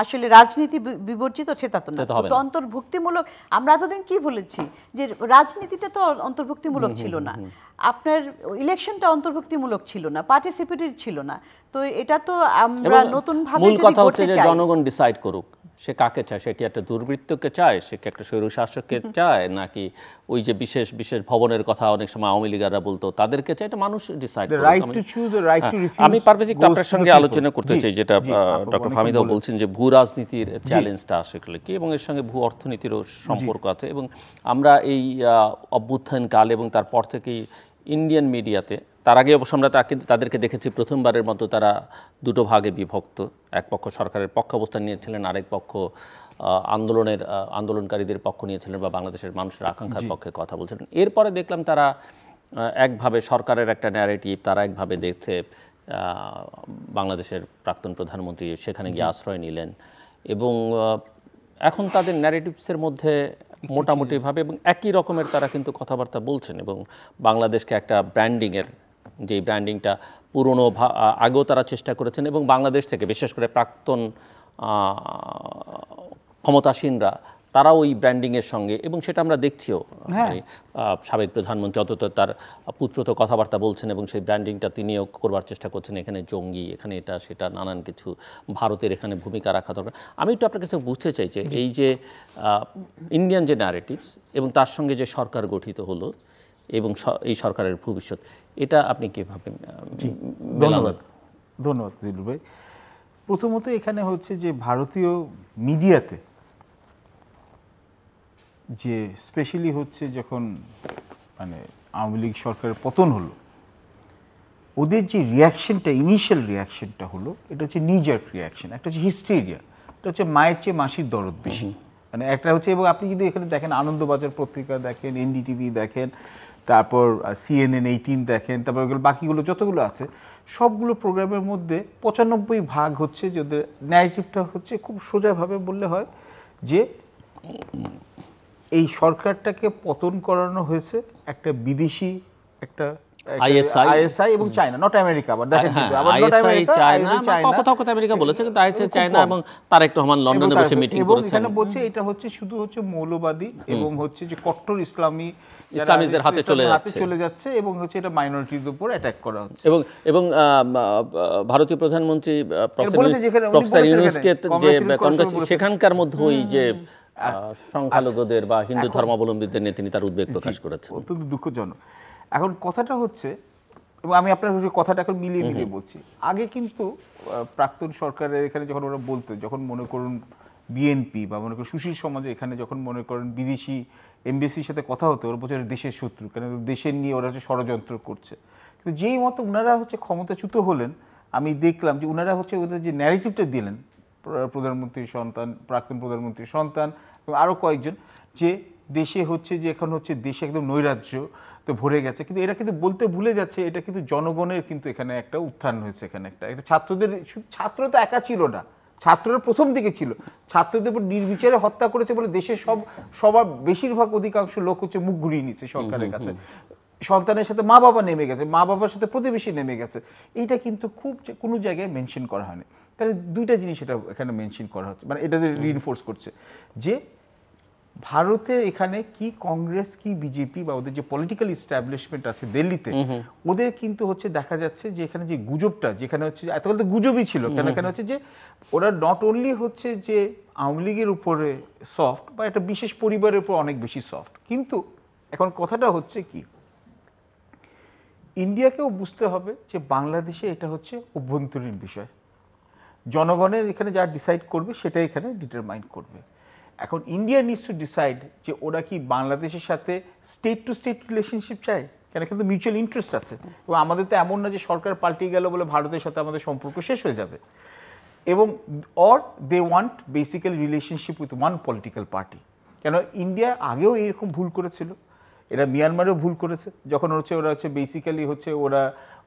আসলে রাজনীতি বিবর্জিত? সেটা তো না। তো অন্তর্ভুক্তিমূলক, আমরা এতদিন কি বলেছি যে রাজনীতিটা তো অন্তর্ভুক্তিমূলক ছিল না, আপনার ইলেকশনটা অন্তর্ভুক্তিমূলক ছিল না, পার্টিসিপেটরি ছিল না। তো এটা তো আমরা নতুন ভাবে মূল কথা হচ্ছে যে জনগণ ডিসাইড করুক সে কাকে চায়, সে কি একটা দুর্বৃত্তকে চায়, সে কি একটা স্বৈরশাসককে চায়, নাকি ওই যে বিশেষ বিশেষ ভবনের কথা অনেক সময় আওয়ামী লীগাররা বলতো তাদেরকে চায়, এটা মানুষ ডিসাইড করে। আমি পারভেজ একটু আপনার সঙ্গে আলোচনা করতে চাই, যেটা ডক্টর ফাহমিদাও বলছেন যে ভূ রাজনীতির চ্যালেঞ্জটা আসলে কি, এবং এর সঙ্গে ভূ অর্থনীতিরও সম্পর্ক আছে। এবং আমরা এই অভ্যুত্থানকাল এবং তারপর থেকেই ইন্ডিয়ান মিডিয়াতে, তার আগে অবশ্য আমরা তাদেরকে দেখেছি প্রথমবারের মতো তারা 2 ভাগে বিভক্ত, এক পক্ষ সরকারের পক্ষ অবস্থান নিয়েছিলেন, আরেক পক্ষ আন্দোলনকারীদের পক্ষ নিয়েছিলেন বা বাংলাদেশের মানুষের আকাঙ্ক্ষার পক্ষে কথা বলছিলেন। এরপরে দেখলাম তারা একভাবে সরকারের একটা ন্যারেটিভ তারা একভাবে দেখছে, বাংলাদেশের প্রাক্তন প্রধানমন্ত্রী সেখানে গিয়ে আশ্রয় নিলেন এবং এখন তাদের ন্যারেটিভসের মধ্যে মোটামুটিভাবে এবং একই রকমের তারা কিন্তু কথাবার্তা বলছেন এবং বাংলাদেশকে একটা ব্র্যান্ডিংয়ের যে ব্র্যান্ডিংটা পুরনো আগেও তারা চেষ্টা করেছেন এবং বাংলাদেশ থেকে বিশেষ করে প্রাক্তন ক্ষমতাসীনরা তারা ওই ব্র্যান্ডিংয়ের সঙ্গে এবং সেটা আমরা দেখছিও সাবেক প্রধানমন্ত্রী অন্তত তার পুত্র তো কথাবার্তা বলছেন এবং সেই ব্র্যান্ডিংটা তিনিও করবার চেষ্টা করছেন এখানে জঙ্গি এখানে এটা সেটা নানান কিছু ভারতের এখানে ভূমিকা রাখা দরকার আমি একটু আপনার কাছে বুঝতে চাই যে এই যে ইন্ডিয়ান যে ন্যারেটিভস এবং তার সঙ্গে যে সরকার গঠিত হলো এবং এই সরকারের ভবিষ্যৎ এটা আপনি কীভাবে ধন্যবাদ জিলু ভাই প্রথমত এখানে হচ্ছে যে ভারতীয় মিডিয়াতে যে স্পেশালি হচ্ছে যখন মানে আওয়ামী লীগ সরকারের পতন হলো ওদের যে রিয়াকশনটা ইনিশিয়াল রিয়াকশনটা হলো এটা হচ্ছে নিজার্ক রিয়াকশন একটা হচ্ছে হিস্টেরিয়া এটা হচ্ছে মায়ের চেয়ে মাসির দরদ বেশি মানে একটা হচ্ছে এবং আপনি যদি এখানে দেখেন আনন্দবাজার পত্রিকা দেখেন এনডিটিভি দেখেন তারপর CNN18 দেখেন তারপর বাকিগুলো যতগুলো আছে সবগুলো প্রোগ্রামের মধ্যে 95% হচ্ছে যে ওদের ন্যারেটিভটা হচ্ছে খুব সোজাভাবে বললে হয় যে এই সরকারটাকে পতন করানো হয়েছে একটা বিদেশি একটা আইএসআই এবং চায়না নট আমেরিকা আবার দেখেন আমেরিকা বলেছে কিন্তু আইএসআই চায়না এবং তারেক রহমান লন্ডনে বসে মিটিং করেছেন এবং এখানে বলছে এটা হচ্ছে শুধু হচ্ছে মৌলবাদী এবং হচ্ছে যে কট্টর ইসলামিস্টদের হাতে চলে যাচ্ছে এবং হচ্ছে এটা মাইনরিটির উপর অ্যাটাক করা হচ্ছে এবং ভারতীয় প্রধানমন্ত্রী প্রফেসর ইউনূসকে যে সেখানকার মধ্যে ওই যে সংখ্যালঘুদের বা হিন্দু ধর্মাবলম্বীদের নিয়ে তিনি তার উদ্বেগ প্রকাশ করেছেন অত্যন্ত দুঃখজনক এখন কথাটা হচ্ছে এবং আমি আপনার কথাটা এখন মিলিয়ে বলছি আগে কিন্তু প্রাক্তন সরকারের এখানে যখন ওরা বলতো যখন মনে করুন বিএনপি বা মনে করুন সুশীল সমাজে এখানে যখন মনে করেন বিদেশি এমবেসির সাথে কথা হতো ওরা বলছে দেশের শত্রু কেন দেশের নিয়ে ওরা হচ্ছে ষড়যন্ত্র করছে কিন্তু যেই মতো ওনারা হচ্ছে ক্ষমতাচ্যুত হলেন আমি দেখলাম যে ওনারা হচ্ছে ওদের যে ন্যারেটিভটা দিলেন প্রধানমন্ত্রীর সন্তান প্রাক্তন প্রধানমন্ত্রীর সন্তান এবং আরও কয়েকজন যে দেশে হচ্ছে যে এখন হচ্ছে দেশে একদম নৈরাজ্য তো ভরে গেছে কিন্তু এরা কিন্তু বলতে ভুলে যাচ্ছে এটা কিন্তু জনগণের কিন্তু এখানে একটা উত্থান হয়েছে এখানে একটা ছাত্রদের ছাত্র তো একা ছিল না ছাত্ররা প্রথম দিকে ছিল ছাত্রদের উপর নির্বিচারে হত্যা করেছে বলে দেশের সবার বেশিরভাগ অধিকাংশ লোক হচ্ছে মুখ ঘুরিয়ে নিচ্ছে সরকারের কাছে সন্তানের সাথে মা বাবা নেমে গেছে মা বাবার সাথে প্রতিবেশী নেমে গেছে এইটা কিন্তু খুব কোনো জায়গায় মেনশন করা হয়নি তাহলে দুইটা জিনিস এটা এখানে মেনশন করা হচ্ছে মানে এটা রিইনফোর্স করছে যে ভারতের এখানে কি কংগ্রেস কি বিজেপি বা ওদের যে পলিটিক্যাল ইস্টাবলিশমেন্ট আছে দিল্লিতে ওদের কিন্তু হচ্ছে দেখা যাচ্ছে যে এখানে যে গুজবটা যেখানে হচ্ছে এতকাল তো গুজবই ছিল কেন হচ্ছে যে ওরা নট অনলি হচ্ছে যে আওয়ামী লীগের উপরে সফট বা একটা বিশেষ পরিবারের উপর অনেক বেশি সফট কিন্তু এখন কথাটা হচ্ছে কি ইন্ডিয়াকেও বুঝতে হবে যে বাংলাদেশে এটা হচ্ছে অভ্যন্তরীণ বিষয় জনগণের এখানে যা ডিসাইড করবে সেটা এখানে ডিটারমাইন করবে এখন ইন্ডিয়া নিডস টু ডিসাইড যে ওরা কি বাংলাদেশের সাথে স্টেট টু স্টেট রিলেশনশিপ চায় কেন কিন্তু মিউচুয়াল ইন্টারেস্ট আছে এবং আমাদের তো এমন না যে সরকার পাল্টে গেল বলে ভারতের সাথে আমাদের সম্পর্ক শেষ হয়ে যাবে এবং or they want basically relationship with one political party কেন ইন্ডিয়া আগেও এরকম ভুল করেছিল এরা মিয়ানমারেও ভুল করেছে যখন হচ্ছে ওরা হচ্ছে বেসিক্যালি হচ্ছে ওরা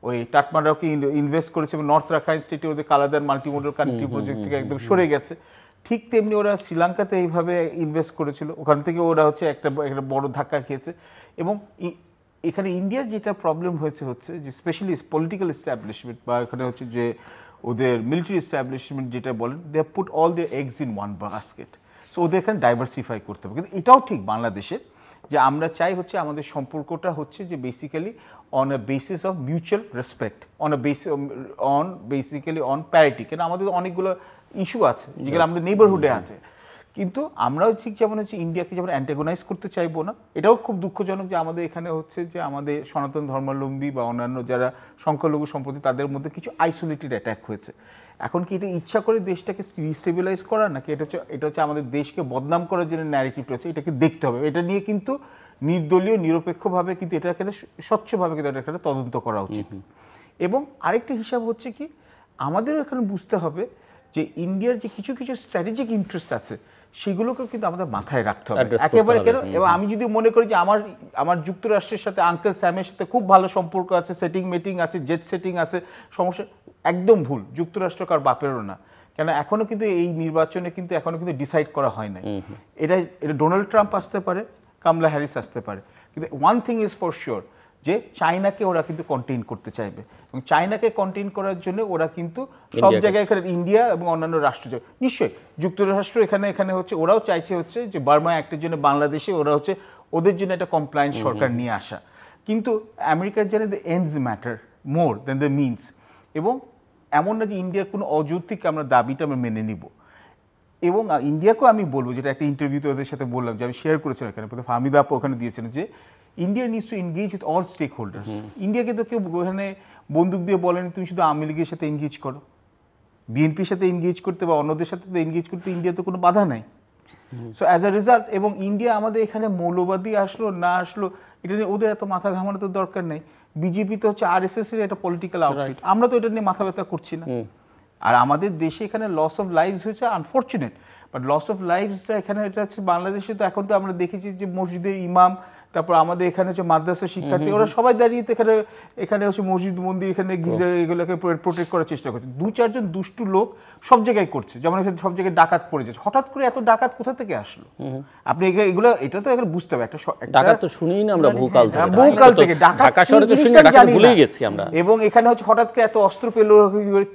ওই টাটমারাওকে ইনভেস্ট করেছে এবং নর্থ রাখাইন স্টেটে ওদের কালাদার মাল্টিমোডাল কানেক্টিভ প্রজেক্ট থেকে একদম সরে গেছে ঠিক তেমনি ওরা শ্রীলঙ্কাতে এইভাবে ইনভেস্ট করেছিল ওখান থেকে ওরা হচ্ছে একটা বড় ধাক্কা খেয়েছে এবং এখানে ইন্ডিয়ার যেটা প্রবলেম হচ্ছে যে স্পেশালি পলিটিক্যাল এস্টাবলিশমেন্ট বা এখানে হচ্ছে যে ওদের মিলিটারি এস্টাবলিশমেন্ট যেটা বলেন they have put all their eggs in one basket so ওদের এখানে ডাইভার্সিফাই করতে হবে কিন্তু এটাও ঠিক বাংলাদেশের যে আমরা চাই হচ্ছে আমাদের সম্পর্কটা হচ্ছে যে basically on a basis of mutual respect on basically on parity কেন আমাদের অনেকগুলো ইস্যু আছে যেগুলো আমাদের নেইবারহুডে আছে কিন্তু আমরাও ঠিক যেমন হচ্ছে ইন্ডিয়াকে যেমন অ্যান্টাগোনাইজ করতে চাইবো না এটাও খুব দুঃখজনক যে আমাদের এখানে হচ্ছে যে আমাদের সনাতন ধর্মাবলম্বী বা অন্যান্য যারা সংখ্যালঘু সম্প্রতি তাদের মধ্যে কিছু আইসোলেটেড অ্যাটাক হয়েছে এখন কি এটা ইচ্ছা করে দেশটাকে রিস্টেবিলাইজ করা নাকি এটা হচ্ছে আমাদের দেশকে বদনাম করার জন্য ন্যারেটিভটা হচ্ছে এটাকে দেখতে হবে এটা নিয়ে কিন্তু নির্দলীয় নিরপেক্ষভাবে কিন্তু এটা এখানে স্বচ্ছভাবে কিন্তু এটা এখানে তদন্ত করা উচিত এবং আরেকটা হিসাব হচ্ছে কি আমাদেরও এখানে বুঝতে হবে যে ইন্ডিয়ার যে কিছু কিছু স্ট্র্যাটেজিক ইন্টারেস্ট আছে সেগুলোকে কিন্তু আমাদের মাথায় রাখতে হবে Address করতে একেবারে হবে। কেন। এবং আমি যদি মনে করি যে আমার যুক্তরাষ্ট্রের সাথে আঙ্কেল স্যামের সাথে খুব ভালো সম্পর্ক আছে, সেটিং মিটিং আছে, জেট সেটিং আছে, সমস্যা একদম ভুল। যুক্তরাষ্ট্র কার বাপেরও না, কেন এখনো কিন্তু এই নির্বাচনে কিন্তু এখনো কিন্তু ডিসাইড করা হয় নাই। এটা ডোনাল্ড ট্রাম্প আসতে পারে, কামলা হ্যারিস আসতে পারে, কিন্তু one thing is for sure যে চায়নাকে ওরা কিন্তু কন্টেইন করতে চাইবে, এবং চায়নাকে কন্টেইন করার জন্য ওরা কিন্তু সব জায়গায় এখানে ইন্ডিয়া এবং অন্যান্য রাষ্ট্র নিশ্চয়ই যুক্তরাষ্ট্র এখানে হচ্ছে ওরাও চাইছে হচ্ছে যে বার্মা অ্যাক্টের জন্য বাংলাদেশে ওরা হচ্ছে ওদের জন্য একটা কমপ্লায়েন্স সরকার নিয়ে আসা, কিন্তু আমেরিকার জানে the ends matter more than the means. এবং এমন না যে ইন্ডিয়ার কোনো অযৌক্তিক আমরা দাবিটা আমরা মেনে নিব। এবং ইন্ডিয়াকেও আমি বলবো, যেটা একটা ইন্টারভিউতে ওদের সাথে বললাম, যে আমি শেয়ার করেছিলাম এখানে, ফাহমিদা আপু ওখানে দিয়েছেন, যে India needs to engage with all stakeholders. ইন্ডিয়াকে তো কেউ ওখানে বন্দুক দিয়ে বলেনি তুমি শুধু আওয়ামী লীগের সাথে এনগেজ করো, বিএনপির সাথে এনগেজ করতে বা অন্যদের সাথে তো এনগেজ করতে ইন্ডিয়া তো কোনো বাধা নাই। সো অ্যাজ আ রেজাল্ট, এবং ইন্ডিয়া আমাদের এখানে মৌলবাদী আসলো না আসলো এটা নিয়ে ওদের এত মাথা ঘামানো তো দরকার নেই। বিজেপি তো হচ্ছে আরএসএস এর একটা পলিটিক্যাল আউটফিট, আমরা তো এটা নিয়ে মাথা ব্যথা করছি না। আর আমাদের দেশে এখানে লস অফ লাইভস হয়েছে আনফর্চুনেট, বাট লস অফ লাইভসটা এখানে এটা হচ্ছে বাংলাদেশে তো এখন তো আমরা দেখেছি যে মসজিদের ইমাম, তারপর আমাদের এখানে হচ্ছে মাদ্রাসা শিক্ষার্থী, ওরা সবাই দাঁড়িয়ে এখানে হচ্ছে মসজিদ মন্দির এখানে গির্জা এগুলোকে প্রোটেক্ট করার চেষ্টা করছে। 2-4 জন দুষ্টু লোক সব জায়গায় করছে, যেমন এখানে সব জায়গায় ডাকাত পড়ে যাচ্ছে। হঠাৎ করে এত ডাকাত কোথা থেকে আসলো? আপনি এগুলো এটা তো এখানে বুঝতে হবে। ডাকাত তো শুনিই না আমরা বহুকাল থেকে, ঢাকা শহরে তো শুনি না, ঢাকা ভুলেই গেছি আমরা। এবং এখানে হচ্ছে হঠাৎ করে এত অস্ত্র পেলো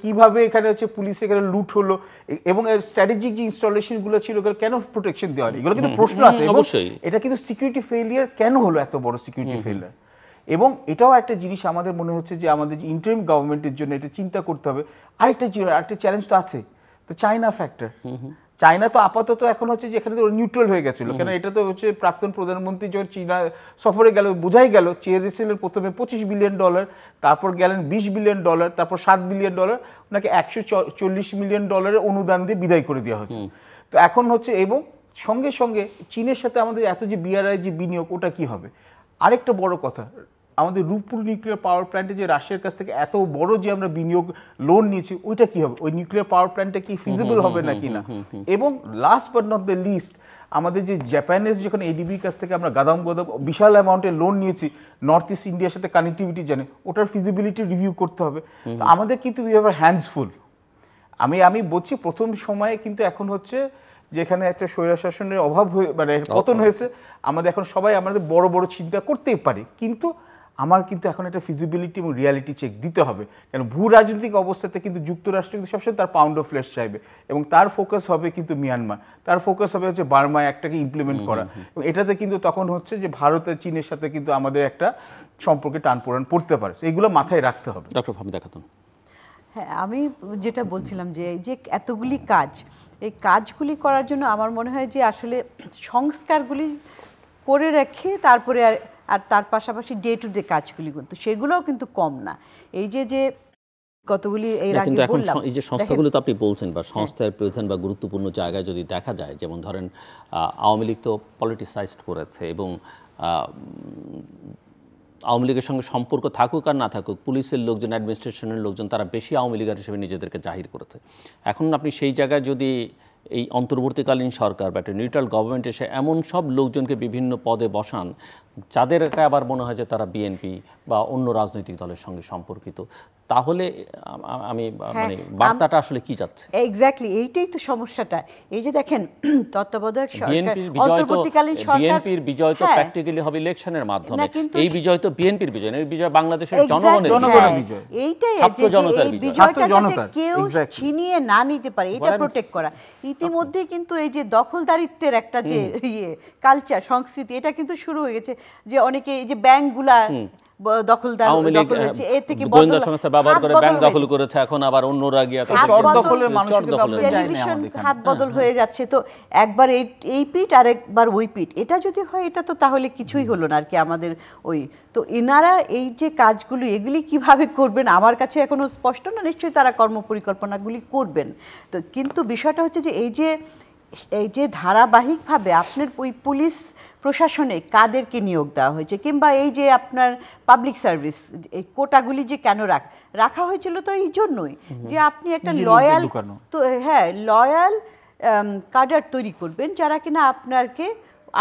কিভাবে, এখানে হচ্ছে পুলিশ এখানে লুট হলো, এবং স্ট্র্যাটেজিক যে ইনস্টলেশন গুলো ছিল কেন প্রোটেকশন দেওয়া হয়, এগুলো কিন্তু প্রশ্ন আছে। অবশ্যই এটা কিন্তু সিকিউরিটি ফেলিয়ার কেন হলো, এত বড় সিকিউরিটি ফেলিয়ার। এবং এটাও একটা জিনিস আমাদের মনে হচ্ছে যে আমাদের ইন্টারিম গভর্নমেন্টের জন্য এটা চিন্তা করতে হবে। আরেকটা চ্যালেঞ্জ তো আছে, তো চায়না ফ্যাক্টর। চায়না তো আপাতত এখন হচ্ছে যে এখানে নিউট্রাল হয়ে গেছিল, কেন এটা তো হচ্ছে প্রাক্তন প্রধানমন্ত্রী যখন চীনা সফরে গেল বোঝাই গেল, চেয়েছিলেন প্রথমে $25 বিলিয়ন, তারপর গেলেন $20 বিলিয়ন, তারপর $7 বিলিয়ন, ওনাকে $140 মিলিয়ন অনুদান দিয়ে বিদায় করে দেওয়া হচ্ছে। তো এখন হচ্ছে, এবং সঙ্গে সঙ্গে চীনের সাথে আমাদের এত যে বিআরআই যে বিনিয়োগ, ওটা কি হবে? আরেকটা বড় কথা, আমাদের রূপপুর নিউক্লিয়ার পাওয়ার প্ল্যান্টে যে রাশিয়ার কাছ থেকে এত বড় যে আমরা বিনিয়োগ লোন নিয়েছি, ওইটা কি হবে? ওই নিউক্লিয়ার পাওয়ার প্ল্যান্টটা কি ফিজিবল হবে নাকি না? এবং last but not the least, আমাদের যে জাপানের যখন এডিবির কাছ থেকে আমরা গাদাম বিশাল অ্যামাউন্টের লোন নিয়েছি নর্থ ইস্ট ইন্ডিয়ার সাথে কানেক্টিভিটি জানে, ওটার ফিজিবিলিটি রিভিউ করতে হবে। তো আমাদের কিন্তু উই হ্যাভ হ্যান্ডস ফুল। আমি বলছি প্রথম সময়ে কিন্তু এখন হচ্ছে যেখানে একটা স্বৈরশাসনের অভাব হয়ে মানে পতন হয়েছে, আমাদের এখন সবাই আমাদের বড় বড় চিন্তা করতেই পারি, কিন্তু আমার কিন্তু এখন একটা ফিজিবিলিটি এবং রিয়ালিটি চেক দিতে হবে। কেন ভূ রাজনৈতিক অবস্থাতে কিন্তু যুক্তরাষ্ট্র কিন্তু সবসময় তার পাউন্ড অফ ফ্লেশ চাইবে, এবং তার ফোকাস হবে কিন্তু মিয়ানমার, তার ফোকাস হবে হচ্ছে বার্মা একটাকে ইমপ্লিমেন্ট করা, এবং এটাতে কিন্তু তখন হচ্ছে যে ভারত আর চীনের সাথে কিন্তু আমাদের একটা সম্পর্কে টানপোড়েন পড়তে পারে। এইগুলো মাথায় রাখতে হবে। ডক্টর ফাহমিদা খাতুন। হ্যাঁ, আমি যেটা বলছিলাম যে এতগুলি কাজ, এই কাজগুলি করার জন্য আমার মনে হয় যে আসলে সংস্কারগুলি করে রেখে তারপরে আর তার পাশাপাশি ডে টু ডে কাজগুলি কিন্তু সেগুলোও কিন্তু কম না। এই যে কতগুলি এর আগে বললাম, এই যে সংস্থাগুলো তো আপনি বলছেন, বা সংস্থার প্রধান বা গুরুত্বপূর্ণ জায়গায় যদি দেখা যায়, যেমন ধরেন আওয়ামী লীগ তো পলিটিসাইজড করেছে, এবং আওয়ামী লীগের সঙ্গে সম্পর্ক থাকুক আর না থাকুক, পুলিশের লোকজন, অ্যাডমিনিস্ট্রেশনের লোকজন, তারা বেশি আওয়ামী লীগার হিসেবে নিজেদেরকে জাহির করেছে। এখন আপনি সেই জায়গায় যদি এই অন্তর্বর্তীকালীন সরকার বা একটা নিউট্রাল গভর্নমেন্ট এসে এমন সব লোকজনকে বিভিন্ন পদে বসান যাদেরকে আবার মনে হয় যে তারা বিএনপি বা অন্য রাজনৈতিক দলের সঙ্গে সম্পর্কিত, তাহলে আমি মানে বার্তাটা আসলে কি যাচ্ছে? এক্স্যাক্টলি এইটাই তো সমস্যাটা। এই যে দেখেন তত্ত্বাবধায়ক সরকার, অন্তর্বর্তীকালীন সরকার, বিএনপির বিজয় তো প্র্যাকটিক্যালি হবে ইলেকশনের মাধ্যমে। এই বিজয় তো বিএনপির বিজয় না, এই বিজয় বাংলাদেশের জনগণের বিজয়। এইটাই এই বিজয়টা যাতে কেউ ছিনিয়ে না নিতে পারে, এটা প্রোটেক্ট করা। ইতিমধ্যে কিন্তু এই যে দখলদারিত্বের একটা যে কালচার, সংস্কৃতি, এটা কিন্তু শুরু হয়ে গেছে, যে অনেকে এই যে ব্যাংকগুলা দখলদার দখল হয়েছে, এর থেকে গোয়েন্দা সংস্থা ব্যবহার করে ব্যাংক দখল করেছে, এখন আবার অন্যরা গিয়ে টেলিভিশন হাত বদল হয়ে যাচ্ছে। তো একবার এই পিঠ আর একবার ওই পিঠ, এটা যদি হয় এটা তো তাহলে কিছুই হলো না আর কি আমাদের ওই। তো এনারা এই যে কাজগুলি এগুলি কিভাবে করবেন আমার কাছে এখনো স্পষ্ট না, নিশ্চয়ই তারা কর্মপরিকল্পনাগুলি করবেন। তো কিন্তু বিষয়টা হচ্ছে যে এই যে ধারাবাহিকভাবে আপনার ওই পুলিশ প্রশাসনে কাদেরকে নিয়োগ দেওয়া হয়েছে, কিংবা এই যে আপনার পাবলিক সার্ভিস এই কোটাগুলি যে কেন রাখা হয়েছিল, তো এই জন্যই যে আপনি একটা লয়াল, তো হ্যাঁ লয়াল কাডার তৈরি করবেন যারা কিনা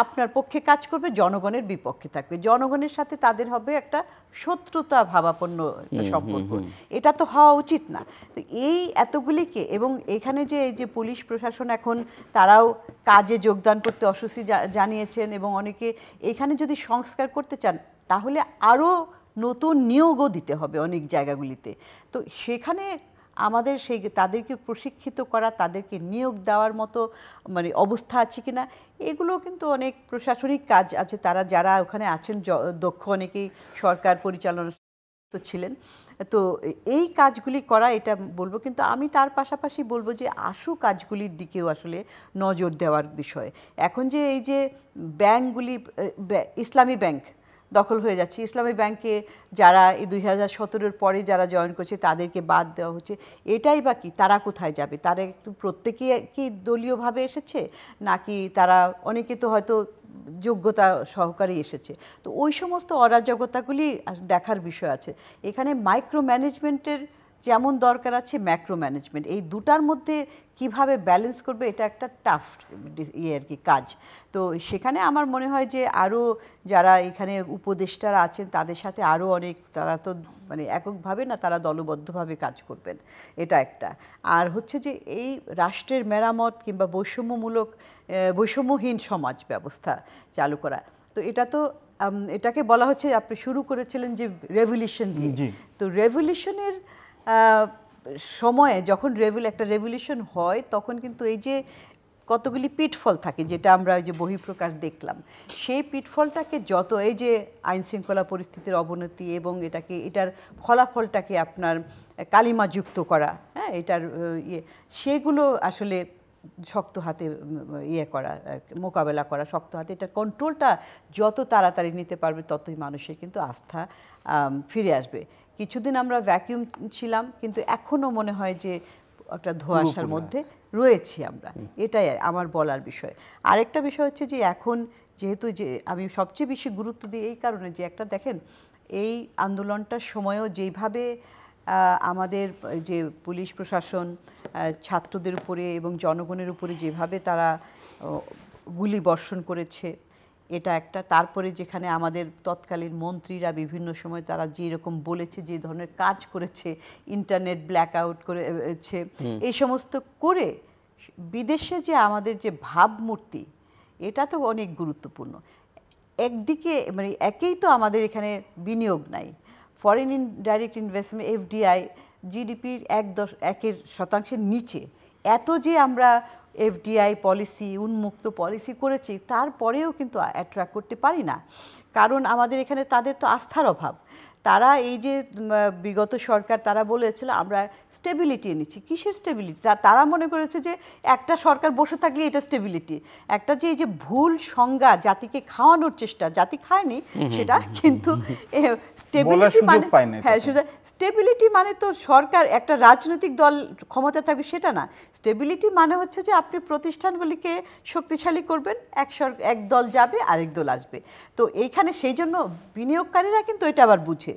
আপনার পক্ষে কাজ করবে, জনগণের বিপক্ষে থাকবে, জনগণের সাথে তাদের হবে একটা শত্রুতা ভাবাপন্ন একটা সম্পর্ক। এটা তো হওয়া উচিত না। তো এই এতগুলিকে, এবং এখানে যে এই যে পুলিশ প্রশাসন এখন তারাও কাজে যোগদান করতে অস্বস্তি জানিয়েছেন, এবং অনেকে এখানে যদি সংস্কার করতে চান তাহলে আরও নতুন নিয়োগও দিতে হবে অনেক জায়গাগুলিতে। তো সেখানে আমাদের তাদেরকে প্রশিক্ষিত করা, তাদেরকে নিয়োগ দেওয়ার মতো মানে অবস্থা আছে কিনা, এগুলো কিন্তু অনেক প্রশাসনিক কাজ আছে। তারা যারা ওখানে আছেন দক্ষ অনেকেই সরকার পরিচালনা তো ছিলেন, তো এই কাজগুলি করা এটা বলবো। কিন্তু আমি তার পাশাপাশি বলবো যে আশু কাজগুলির দিকেও আসলে নজর দেওয়ার বিষয়। এখন যে এই যে ব্যাংকগুলি, ইসলামী ব্যাংক দখল হয়ে যাচ্ছে, ইসলামী ব্যাংকে যারা এই 2017-এর পরে যারা জয়েন করছে তাদেরকে বাদ দেওয়া হচ্ছে, এটাই বা কি? তারা কোথায় যাবে? তারা একটু প্রত্যেকেই কি দলীয়ভাবে এসেছে, নাকি তারা অনেকে তো হয়তো যোগ্যতা সহকারে এসেছে? তো ওই সমস্ত অরাজকতাগুলি দেখার বিষয় আছে। এখানে মাইক্রো ম্যানেজমেন্টের যেমন দরকার আছে, ম্যাক্রো ম্যানেজমেন্ট, এই দুটার মধ্যে কিভাবে ব্যালেন্স করবে, এটা একটা টাফ আর কি কাজ। তো সেখানে আমার মনে হয় যে আরও যারা এখানে উপদেষ্টারা আছেন তাদের সাথে আরও অনেক, তারা তো মানে এককভাবে না, তারা দলবদ্ধভাবে কাজ করবেন, এটা একটা। আর হচ্ছে যে এই রাষ্ট্রের মেরামত কিংবা বৈষম্যহীন সমাজ ব্যবস্থা চালু করা, তো এটা তো এটাকে বলা হচ্ছে, আপনি শুরু করেছিলেন যে রেভলিউশন দিয়ে। তো রেভলিউশনের সময়ে যখন একটা রেভলিউশন হয় তখন কিন্তু এই যে কতগুলি পিটফল থাকে, যেটা আমরা ওই যে বহিঃপ্রকাশ দেখলাম, সেই পিটফলটাকে যত এই যে আইন শৃঙ্খলা পরিস্থিতির অবনতি এবং এটার ফলাফলটাকে আপনার কালিমাযুক্ত করা, হ্যাঁ, এটার সেগুলো আসলে শক্ত হাতে মোকাবেলা করা, শক্ত হাতে এটার কন্ট্রোলটা যত তাড়াতাড়ি নিতে পারবে ততই মানুষের কিন্তু আস্থা ফিরে আসবে। কিছুদিন আমরা ভ্যাকিউম ছিলাম, কিন্তু এখনও মনে হয় যে একটা ধোঁয়াশার মধ্যে রয়েছি আমরা, এটাই আমার বলার বিষয়। আরেকটা বিষয় হচ্ছে যে এখন যেহেতু যে আমি সবচেয়ে বেশি গুরুত্ব দিই এই কারণে যে একটা দেখেন, এই আন্দোলনটার সময়ও যেইভাবে আমাদের যে পুলিশ প্রশাসন ছাত্রদের উপরে এবং জনগণের উপরে যেভাবে তারা গুলি বর্ষণ করেছে, এটা একটা। তারপরে যেখানে আমাদের তৎকালীন মন্ত্রীরা বিভিন্ন সময় তারা যেরকম বলেছে, যে ধরনের কাজ করেছে, ইন্টারনেট ব্ল্যাক আউট করেছে, এই সমস্ত করে বিদেশে যে আমাদের যে ভাবমূর্তি, এটা তো অনেক গুরুত্বপূর্ণ। একদিকে মানে একেই তো আমাদের এখানে বিনিয়োগ নাই, ফরেন ডাইরেক্ট ইনভেস্টমেন্ট এফডিআই জিডিপির 1% নিচে, এত যে আমরা এফডিআই পলিসি, উন্মুক্ত পলিসি করেছি, তারপরেও কিন্তু অ্যাট্রাক্ট করতে পারি না, কারণ আমাদের এখানে তাদের তো আস্থার অভাব। তারা এই যে বিগত সরকার তারা বলেছিল আমরা স্টেবিলিটি এনেছি, কিসের স্টেবিলিটি? তারা মনে করেছে যে একটা সরকার বসে থাকলে এটা স্টেবিলিটি। একটা যে এই যে ভুল সংজ্ঞা, জাতিকে খাওয়ানোর চেষ্টা, জাতি খায়নি সেটা, কিন্তু স্টেবিলিটি মানে, হ্যাঁ, স্টেবিলিটি মানে তো সরকার, একটা রাজনৈতিক দল ক্ষমতা থাকবে সেটা না। স্টেবিলিটি মানে হচ্ছে যে আপনি প্রতিষ্ঠানগুলিকে শক্তিশালী করবেন, এক দল যাবে আরেক দল আসবে। তো এইখানে সেই জন্য বিনিয়োগকারীরা কিন্তু এটা আবার বুঝে,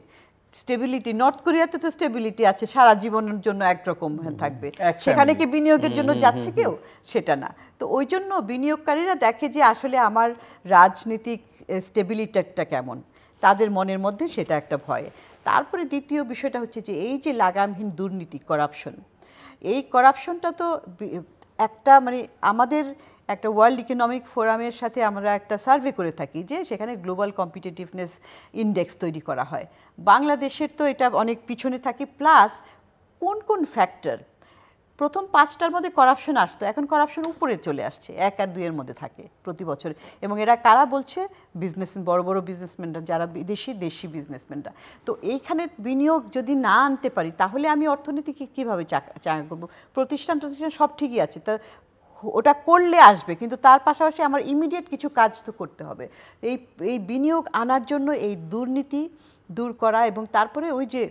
স্টেবিলিটি, নর্থ কোরিয়াতে তো স্টেবিলিটি আছে, সারা জীবনের জন্য একরকম থাকবে, সেখানে কি বিনিয়োগের জন্য যাচ্ছে কেউ? সেটা না। তো ওই জন্য বিনিয়োগকারীরা দেখে যে আসলে আমার রাজনীতিক স্টেবিলিটিটা কেমন, তাদের মনের মধ্যে সেটা একটা ভয়। তারপরে দ্বিতীয় বিষয়টা হচ্ছে যে এই যে লাগামহীন দুর্নীতি, করাপশন, এই করাপশনটা তো একটা মানে আমাদের একটা ওয়ার্ল্ড ইকোনমিক ফোরামের সাথে আমরা একটা সার্ভে করে থাকি, যে সেখানে গ্লোবাল কম্পিটিটিভনেস ইন্ডেক্স তৈরি করা হয়। বাংলাদেশের তো এটা অনেক পিছনে থাকে, প্লাস কোন কোন ফ্যাক্টর, প্রথম 5টার মধ্যে করাপশন আসতো, এখন করাপশন উপরে চলে আসছে, 1 আর 2-এর মধ্যে থাকে প্রতি বছর। এবং এরা কারা বলছে? বড় বড় বিজনেসম্যানরা, যারা দেশি বিজনেসম্যানরা। তো এইখানে বিনিয়োগ যদি না আনতে পারি তাহলে আমি অর্থনীতিকে কীভাবে চাঙ্গা করবো? প্রতিষ্ঠান সব ঠিকই আছে, তা ওটা করলে আসবে, কিন্তু তার পাশাপাশি আমার ইমিডিয়েট কিছু কাজ তো করতে হবে। এই বিনিয়োগ আনার জন্য এই দুর্নীতি দূর করা, এবং তারপরে ওই যে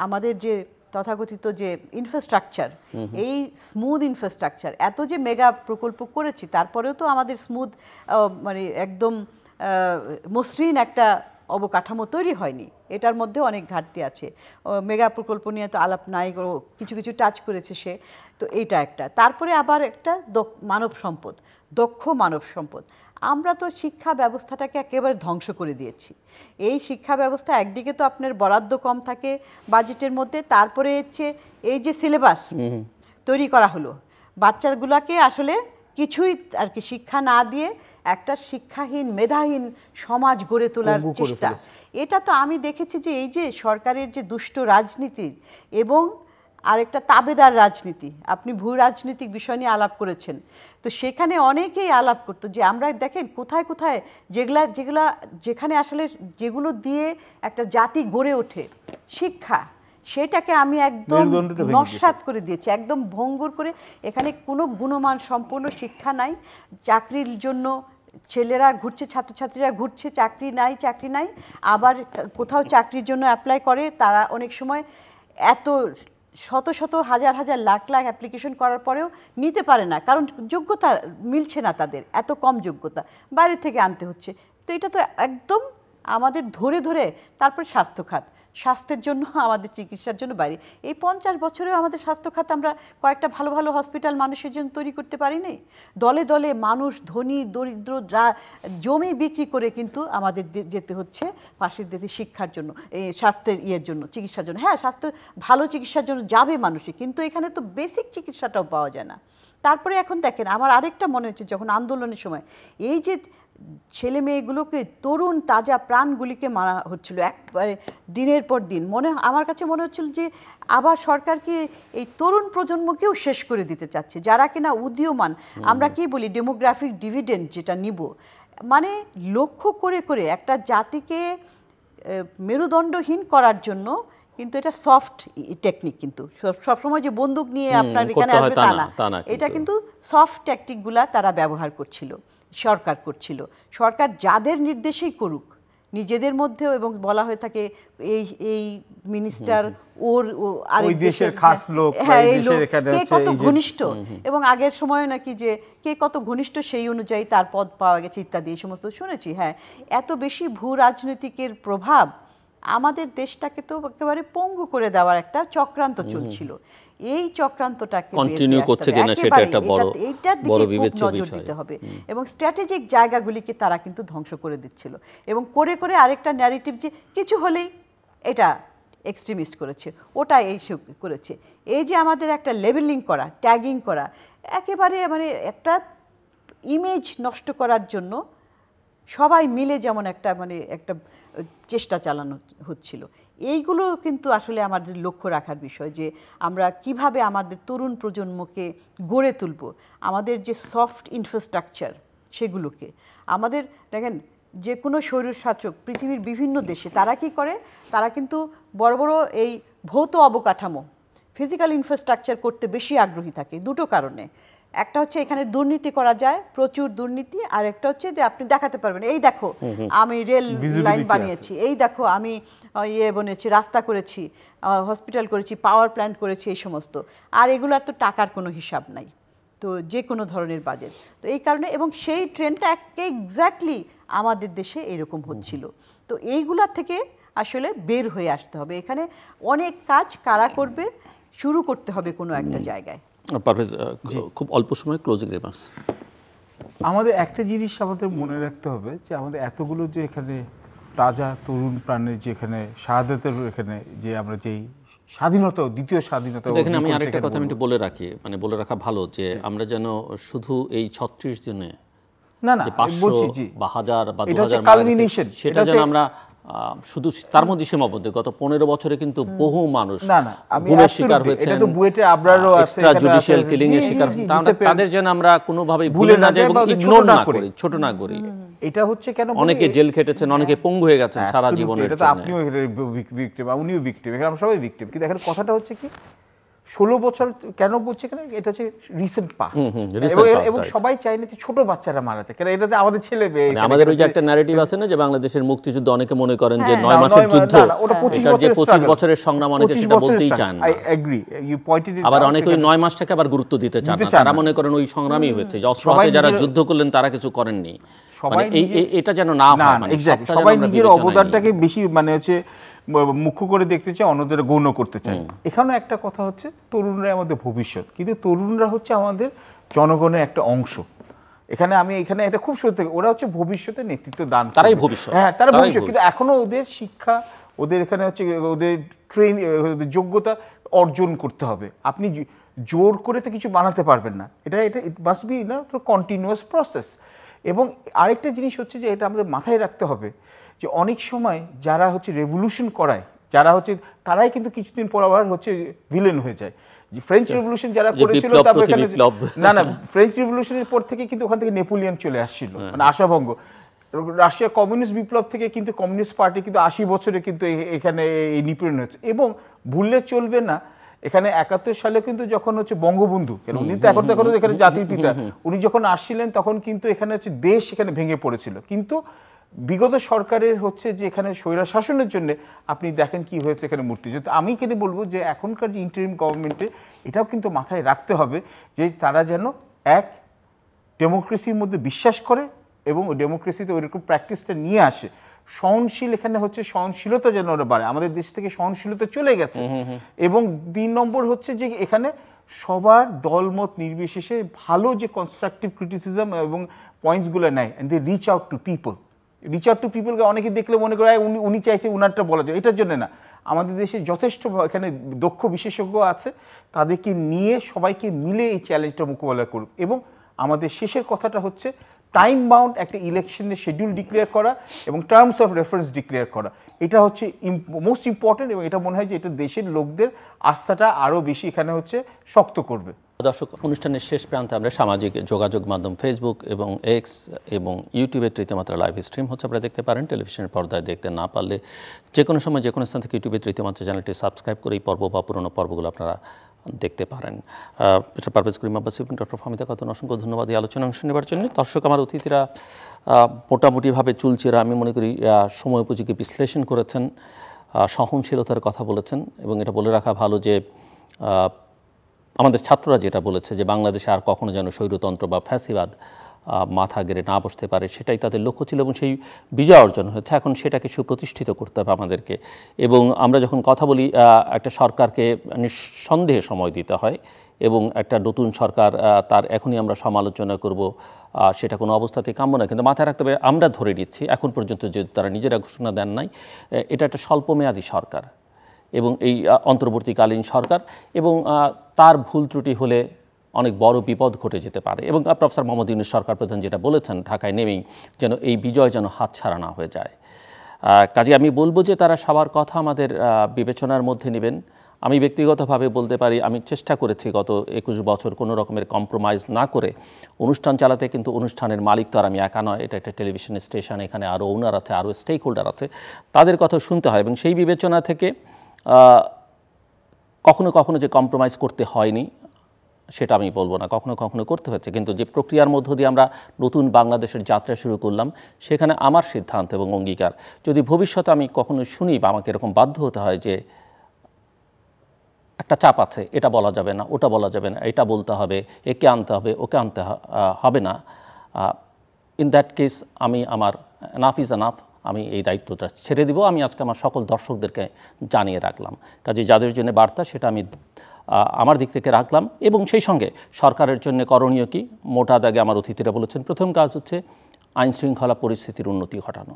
আমাদের যে তথাকথিত যে ইনফ্রাস্ট্রাকচার, এই স্মুথ ইনফ্রাস্ট্রাকচার, এত যে মেগা প্রকল্প করেছি তারপরেও তো আমাদের স্মুথ মানে একদম মসৃণ একটা অবকাঠামো তৈরি হয়নি, এটার মধ্যে অনেক ঘাটতি আছে। মেগা প্রকল্প নিয়ে তো আলাপ নাই, কিছু কিছু টাচ করেছে সে, তো এইটা একটা। তারপরে আবার একটা মানব সম্পদ, দক্ষ মানব সম্পদ। আমরা তো শিক্ষা ব্যবস্থাটাকে একেবারে ধ্বংস করে দিয়েছি। এই শিক্ষা ব্যবস্থা একদিকে তো আপনার বরাদ্দ কম থাকে বাজেটের মধ্যে, তারপরে হচ্ছে এই যে সিলেবাস তৈরি করা হলো, বাচ্চাগুলোকে আসলে কিছুই আর কি শিক্ষা না দিয়ে একটা শিক্ষাহীন মেধাহীন সমাজ গড়ে তোলার চেষ্টা। এটা তো আমি দেখেছি যে এই যে সরকারের যে দুষ্ট রাজনীতি এবং আরেকটা তাবেদার রাজনীতি, আপনি ভূ রাজনৈতিক বিষয় নিয়ে আলাপ করেছেন, তো সেখানে অনেকেই আলাপ করতো যে আমরা দেখেন কোথায় কোথায় যেখানে আসলে যেগুলো দিয়ে একটা জাতি গড়ে ওঠে, শিক্ষা, সেটাকে আমি একদম নস্যাৎ করে দিয়েছি, একদম ভঙ্গুর করে। এখানে কোনো গুণমান সম্পন্ন শিক্ষা নাই, চাকরির জন্য ছেলেরা ঘুরছে, ছাত্রছাত্রীরা ঘুরছে, চাকরি নাই, আবার কোথাও চাকরির জন্য অ্যাপ্লাই করে, তারা অনেক সময় এত শত শত হাজার হাজার লাখ লাখ অ্যাপ্লিকেশন করার পরেও নিতে পারে না, কারণ যোগ্যতা মিলছে না, তাদের এত কম যোগ্যতা, বাইরে থেকে আনতে হচ্ছে। তো এটা তো একদম আমাদের ধরে ধরে। তারপরে স্বাস্থ্যের জন্য, আমাদের চিকিৎসার জন্য বাইরে। এই 50 বছরেও আমাদের স্বাস্থ্য খাত আমরা কয়েকটা ভালো ভালো হসপিটাল মানুষের জন্য তৈরি করতে পারিনি। দলে দলে মানুষ, ধনী দরিদ্র, জমি বিক্রি করে কিন্তু আমাদের যেতে হচ্ছে পাশের দেশে শিক্ষার জন্য, এই স্বাস্থ্যের জন্য, চিকিৎসার জন্য। হ্যাঁ, স্বাস্থ্য ভালো চিকিৎসার জন্য যাবে মানুষই, কিন্তু এখানে তো বেসিক চিকিৎসাটাও পাওয়া যায় না। তারপরে এখন দেখেন, আমার আরেকটা মনে হচ্ছে যখন আন্দোলনের সময় এই যে ছেলে মেয়েগুলোকে, তরুণ তাজা প্রাণগুলিকে মারা হচ্ছিল একবারে দিনের পর দিন, আমার কাছে মনে হচ্ছিল যে আবার সরকারকে এই তরুণ প্রজন্মকেও শেষ করে দিতে চাচ্ছে, যারা কিনা উদীয়মান। আমরা কি বলি ডেমোগ্রাফিক ডিভিডেন্ড যেটা নিব, মানে লক্ষ্য করে করে একটা জাতিকে মেরুদণ্ডহীন করার জন্য। কিন্তু এটা সফট টেকনিক, কিন্তু সবসময় যে বন্দুক নিয়ে আপনার এখানে আসবে তা না, এটা কিন্তু সফট টেকনিকগুলা তারা ব্যবহার করছিল, সরকার করছিল। সরকার যাদের নির্দেশেই করুক, নিজেদের মধ্যেও, এবং বলা হয়ে থাকে এই মিনিস্টার আরেক দেশের খাস লোক, কে কত ঘনিষ্ঠ, এবং আগের সময় নাকি যে কে কত ঘনিষ্ঠ সেই অনুযায়ী তার পদ পাওয়া গেছে ইত্যাদি, এই সমস্ত শুনেছি। হ্যাঁ, এত বেশি ভূ রাজনৈতিকের প্রভাব আমাদের দেশটাকে তো একেবারে পঙ্গু করে দেওয়ার একটা চক্রান্ত চলছিল। এই চক্রান্তটাকে কন্টিনিউ করছে কিনা সেটা একটা বড় বিবেচ্য নজর দিতে হবে, এবং স্ট্র্যাটেজিক জায়গাগুলিকে তারা কিন্তু ধ্বংস করে দিচ্ছিল, এবং করে করে আরেকটা ন্যারেটিভ যে কিছু হলেই এটা এক্সট্রিমিস্ট করেছে, ওটা এই করেছে। এই যে আমাদের একটা লেবেলিং করা, ট্যাগিং করা, একেবারে মানে একটা ইমেজ নষ্ট করার জন্য সবাই মিলে যেমন একটা চেষ্টা চালানো হচ্ছিল। এইগুলো কিন্তু আসলে আমাদের লক্ষ্য রাখার বিষয়, যে আমরা কিভাবে আমাদের তরুণ প্রজন্মকে গড়ে তুলব, আমাদের যে সফট ইনফ্রাস্ট্রাকচার সেগুলোকে। আমাদের দেখেন, যে কোনো স্বৈরশাসক পৃথিবীর বিভিন্ন দেশে তারা কি করে, তারা কিন্তু বড় বড় এই ভৌত অবকাঠামো, ফিজিক্যাল ইনফ্রাস্ট্রাকচার করতে বেশি আগ্রহী থাকে দুটো কারণে। একটা হচ্ছে এখানে দুর্নীতি করা যায়, প্রচুর দুর্নীতি, আর একটা হচ্ছে যে আপনি দেখাতে পারবেন, এই দেখো আমি রেল লাইন বানিয়েছি, এই দেখো আমি বানিয়েছি, রাস্তা করেছি, হসপিটাল করেছি, পাওয়ার প্ল্যান্ট করেছি, এই সমস্ত। আর এগুলোর তো টাকার কোনো হিসাব নাই, তো যে কোনো ধরনের বাজেট। তো এই কারণে, এবং সেই ট্রেন্ডটা এক্স্যাক্টলি আমাদের দেশে এরকম হচ্ছিল। তো এইগুলা থেকে আসলে বের হয়ে আসতে হবে। এখানে অনেক কাজ কারা করবে, শুরু করতে হবে কোনো একটা জায়গায়। পারভেজ, খুব অল্প সময় ক্লোজিং রিমার্কস। আমাদের একটা জিনিস আমাদের মনে রাখতে হবে, যে আমাদের এতগুলো যে এখানে তাজা তরুণ প্রাণের যে এখানে শাহাদাতের এখানে যে আমরা যেই স্বাধীনতা, দ্বিতীয় স্বাধীনতা, দেখেন আমি আরেকটা কথা আমি একটু বলে রাখি, মানে বলে রাখা ভালো, যে আমরা যেন শুধু এই 36 দিনে না 500 বা 1000 বা 2000 সেটা যেন আমরা শুধু তার মধ্যে সীমাবদ্ধ। গত 15 বছরে কিন্তু বহু মানুষ গুমের শিকার হয়েছে, এক্সট্রা জুডিশিয়াল কিলিং এর শিকার, তাদের যেন আমরা কোনোভাবেই ভুলে না যাই এবং ইগনোর না করি, ছোট না করি। এটা হচ্ছে কেন অনেকে জেল খেটেছেন, অনেকে পঙ্গু হয়ে গেছেন সারা জীবনের জন্য। এটা তো আপনিও ভিকটিম, উনিও ভিকটিম, এখানে আমরা সবাই ভিকটিম। কিন্তু এখন কথাটা হচ্ছে কি, 16 বছর কেন বলছে এখানে, এটা হচ্ছে রিসেন্ট পাস, এবং সবাই চায় না যে ছোট বাচ্চারা মারা যায়, কারণ এটাতে আমাদের ছেলে মেয়ে, আমাদের ওই যে একটা ন্যারেটিভ আছে না, যে বাংলাদেশের মুক্তিযুদ্ধ অনেকে মনে করেন যে 9 মাসের যুদ্ধ, ওটা 25 বছরের সংগ্রাম, অনেকে সেটা বলতেই চান না। আবার অনেকে ওই 9 মাসটাকে আবার গুরুত্ব দিতে চান না, তারা মনে করেন ওই সংগ্রামই হয়েছে, যে অস্ত্র হাতে যারা যুদ্ধ করলেন তারা কিছু করেননি। সবাই এটা যেন না হয়, মানে এক্স্যাক্টলি সবাই নিজের অবদানটাকে বেশি মানে হচ্ছে মুখ্য করে দেখতে চায়, অন্যদের গৌণ করতে চায়। এখানে একটা কথা হচ্ছে তরুণরা আমাদের ভবিষ্যৎ, কিন্তু তরুণরা হচ্ছে আমাদের জনগণের একটা অংশ। এখানে এটা খুব সত্যি, ওরা হচ্ছে ভবিষ্যতে নেতৃত্ব দান, তারাই ভবিষ্যৎ। হ্যাঁ তারা ভবিষ্যৎ, কিন্তু এখনো ওদের শিক্ষা, ওদের এখানে হচ্ছে ওদের যোগ্যতা অর্জন করতে হবে। আপনি জোর করে তো কিছু বানাতে পারবেন না, এটা ইট মাস্ট বি না কন্টিনিউয়াস প্রসেস। এবং আরেকটা জিনিস হচ্ছে যে এটা আমাদের মাথায় রাখতে হবে যে অনেক সময় যারা হচ্ছে রেভলিউশন করায়, যারা হচ্ছে তারাই কিন্তু কিছুদিন পর আবার হচ্ছে ভিলেন হয়ে যায়। ফ্রেঞ্চ রেভলিউশন যারা করেছিল, তারপর এখানে না ফ্রেঞ্চ রেভলিউশনের পর থেকে কিন্তু ওখান থেকে নেপোলিয়ন চলে আসছিল, মানে আশাভঙ্গ। রাশিয়া কমিউনিস্ট বিপ্লব থেকে কিন্তু কমিউনিস্ট পার্টি কিন্তু 80 বছরে কিন্তু এখানে এই নিপীড়ন হয়েছে। এবং ভুললে চলবে না, এখানে 71 সালে কিন্তু যখন হচ্ছে বঙ্গবন্ধু, কেন উনি তো এখন এখানে জাতির পিতা, উনি যখন আসছিলেন তখন কিন্তু এখানে হচ্ছে দেশ এখানে ভেঙে পড়েছিল। কিন্তু বিগত সরকারের হচ্ছে যে এখানে স্বৈরা শাসনের জন্য আপনি দেখেন কি হয়েছে এখানে মুক্তিযুদ্ধ। আমি এখানে বলবো যে এখনকার যে ইন্টারিম গভর্নমেন্টে এটাও কিন্তু মাথায় রাখতে হবে যে তারা যেন এক ডেমোক্রেসির মধ্যে বিশ্বাস করে এবং ডেমোক্রেসিতে ওইরকম প্র্যাকটিসটা নিয়ে আসে। সহনশীল এখানে হচ্ছে সহনশীলতা যেন ওরা বাড়ে, আমাদের দেশ থেকে সহনশীলতা চলে গেছে। এবং 3 নম্বর হচ্ছে যে এখানে সবার দলমত নির্বিশেষে ভালো যে কনস্ট্রাকটিভ ক্রিটিসিজম এবং পয়েন্টসগুলো নেয়, and they reach out to people. Reach out to পিপলকে অনেকে দেখলে মনে করে উনি চাইছে উনারটা বলা যায়, এটার জন্য না। আমাদের দেশে যথেষ্ট এখানে দক্ষ বিশেষজ্ঞ আছে, তাদেরকে নিয়ে সবাইকে মিলে এই চ্যালেঞ্জটা মোকাবেলা করুক। এবং আমাদের শেষের কথাটা হচ্ছে টাইম বাউন্ড একটা ইলেকশনের শিডিউল ডিক্লেয়ার করা এবং টার্মস অফ রেফারেন্স ডিক্লেয়ার করা, এটা হচ্ছে মোস্ট ইম্পর্টেন্ট। এবং এটা মনে হয় যে এটা দেশের লোকদের আস্থাটা আরও বেশি এখানে হচ্ছে শক্ত করবে। দর্শক, অনুষ্ঠানের শেষ প্রান্তে আমরা সামাজিক যোগাযোগ মাধ্যম ফেসবুক এবং এক্স এবং ইউটিউবের তৃতীয়মাত্রা লাইভ স্ট্রিম হচ্ছে আপনারা দেখতে পারেন। টেলিভিশনের পর্দায় দেখতে না পারলে যে কোনো সময় যে কোনো স্থান থেকে ইউটিউবের তৃতীয়মাত্রা চ্যানেলটি সাবস্ক্রাইব করে এই পর্ব বা পুরোনো পর্বগুলো আপনারা দেখতে পারেন। মিস্টার পারভেজ করিম আব্বাসী এবং ডক্টর ফাহমিদা খাতুন, অসংখ্য ধন্যবাদ এই আলোচনা অংশ নেবার জন্য। দর্শক, আমার অতিথিরা মোটামুটিভাবে চুলচেরা আমি মনে করি সময় উপযোগী বিশ্লেষণ করেছেন, সহনশীলতার কথা বলেছেন। এবং এটা বলে রাখা ভালো যে আমাদের ছাত্ররা যেটা বলেছে যে বাংলাদেশে আর কখনো যেন স্বৈরতন্ত্র বা ফ্যাসিবাদ মাথা গেড়ে না বসতে পারে, সেটাই তাদের লক্ষ্য ছিল এবং সেই বিজয় অর্জন হয়েছে। এখন সেটাকে সুপ্রতিষ্ঠিত করতে হবে আমাদেরকে। এবং আমরা যখন কথা বলি একটা সরকারকে নিঃসন্দেহে সময় দিতে হয় এবং একটা নতুন সরকার তার এখনই আমরা সমালোচনা করব সেটা কোনো অবস্থাতেই কাম্য না। কিন্তু মাথায় রাখতে হবে, আমরা ধরে নিচ্ছি এখন পর্যন্ত যে তারা নিজেরা ঘোষণা দেন নাই, এটা একটা স্বল্পমেয়াদী সরকার এবং এই অন্তর্বর্তীকালীন সরকার, এবং তার ভুল ত্রুটি হলে অনেক বড় বিপদ ঘটে যেতে পারে। এবং প্রফেসর মোহাম্মদ ইউনূস সরকার প্রধান যেটা বলেছেন ঢাকায় নেমেই, যেন এই বিজয় যেন হাতছাড়া না হয়ে যায়। কাজে আমি বলবো যে তারা সবার কথা আমাদের বিবেচনার মধ্যে নেবেন। আমি ব্যক্তিগতভাবে বলতে পারি, আমি চেষ্টা করেছি গত 21 বছর কোনো রকমের কম্প্রোমাইজ না করে অনুষ্ঠান চালাতে। কিন্তু অনুষ্ঠানের মালিক তো আর আমি একা নয়, এটা একটা টেলিভিশন স্টেশন, এখানে আরও ওনার আছে, আরও স্টেক হোল্ডার আছে, তাদের কথা শুনতে হয়। এবং সেই বিবেচনা থেকে কখনো কখনো যে কম্প্রোমাইজ করতে হয়নি সেটা আমি বলবো না, কখনো কখনো করতে হচ্ছে। কিন্তু যে প্রক্রিয়ার মধ্য দিয়ে আমরা নতুন বাংলাদেশের যাত্রা শুরু করলাম, সেখানে আমার সিদ্ধান্ত এবং অঙ্গীকার, যদি ভবিষ্যতে আমি কখনো শুনি বা আমাকে এরকম বাধ্য হতে হয় যে একটা চাপ আছে, এটা বলা যাবে না, ওটা বলা যাবে না, এটা বলতে হবে, একে আনতে হবে, ওকে আনতে হবে না, ইন দ্যাট কেস আমি আমার এনাফ ইজ এনাফ, আমি এই দায়িত্বটা ছেড়ে দিব। আমি আজকে আমার সকল দর্শকদেরকে জানিয়ে রাখলাম। কাজে যাদের জন্য বার্তা, সেটা আমি আমার দিক থেকে রাখলাম। এবং সেই সঙ্গে সরকারের জন্য করণীয় কি, মোটা দাগে আমার অতিথিরা বলেছেন, প্রথম কাজ হচ্ছে আইনশৃঙ্খলা পরিস্থিতির উন্নতি ঘটানো।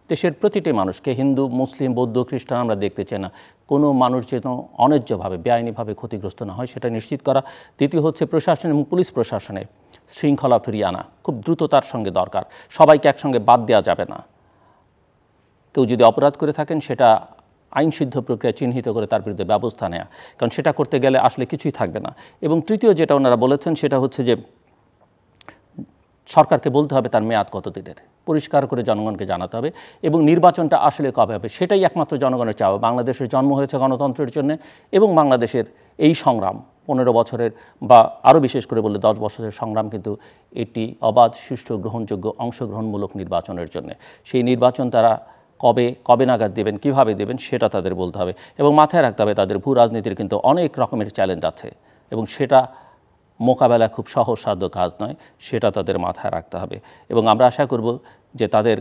দেশের প্রতিটি মানুষকে, হিন্দু, মুসলিম, বৌদ্ধ, খ্রিস্টান আমরা দেখতে চাই না, কোনো মানুষ যেন অন্যায্যভাবে বেআইনিভাবে ক্ষতিগ্রস্ত না হয়, সেটা নিশ্চিত করা। দ্বিতীয় হচ্ছে প্রশাসন এবং পুলিশ প্রশাসনের শৃঙ্খলা ফিরিয়ে আনা খুব দ্রুততার সঙ্গে দরকার। সবাইকে একসঙ্গে বাদ দেওয়া যাবে না। কেউ যদি অপরাধ করে থাকেন, সেটা আইনসিদ্ধ প্রক্রিয়া চিহ্নিত করে তার বিরুদ্ধে ব্যবস্থা নেওয়া, কারণ সেটা করতে গেলে আসলে কিছুই থাকবে না। এবং তৃতীয় যেটা ওনারা বলেছেন, সেটা হচ্ছে যে সরকারকে বলতে হবে তার মেয়াদ কত দিনের, পরিষ্কার করে জনগণকে জানাতে হবে। এবং নির্বাচনটা আসলে কবে হবে, সেটাই একমাত্র জনগণের চাওয়া। বাংলাদেশের জন্ম হয়েছে গণতন্ত্রের জন্য, এবং বাংলাদেশের এই সংগ্রাম 15 বছরের বা আরও বিশেষ করে বললে 10 বছরের সংগ্রাম কিন্তু এটি অবাধ, সুষ্ঠু, গ্রহণযোগ্য, অংশগ্রহণমূলক নির্বাচনের জন্য। সেই নির্বাচন তারা কবে নাগাদ দেবেন, কিভাবে দেবেন, সেটা তাদের বলতে হবে। এবং মাথায় রাখতে হবে, তাদের ভূ রাজনীতির কিন্তু অনেক রকমের চ্যালেঞ্জ আছে, এবং সেটা মোকাবেলা খুব সহজসাধ্য কাজ নয়, সেটা তাদের মাথায় রাখতে হবে। এবং আমরা আশা করব যে তাদের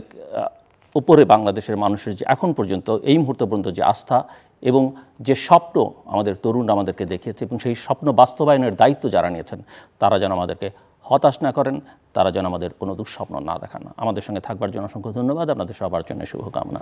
উপরে বাংলাদেশের মানুষের যে এখন পর্যন্ত এই মুহূর্ত পর্যন্ত যে আস্থা এবং যে স্বপ্ন আমাদের তরুণরা আমাদেরকে দেখিয়েছে, এবং সেই স্বপ্ন বাস্তবায়নের দায়িত্ব যারা নিয়েছেন, তারা যেন আমাদেরকে হতাশ না করেন, তারা যেন আমাদের কোনো দুঃস্বপ্ন না দেখান। আমাদের সঙ্গে থাকবার জন্য অসংখ্য ধন্যবাদ। আপনাদের সবার জন্য শুভকামনা।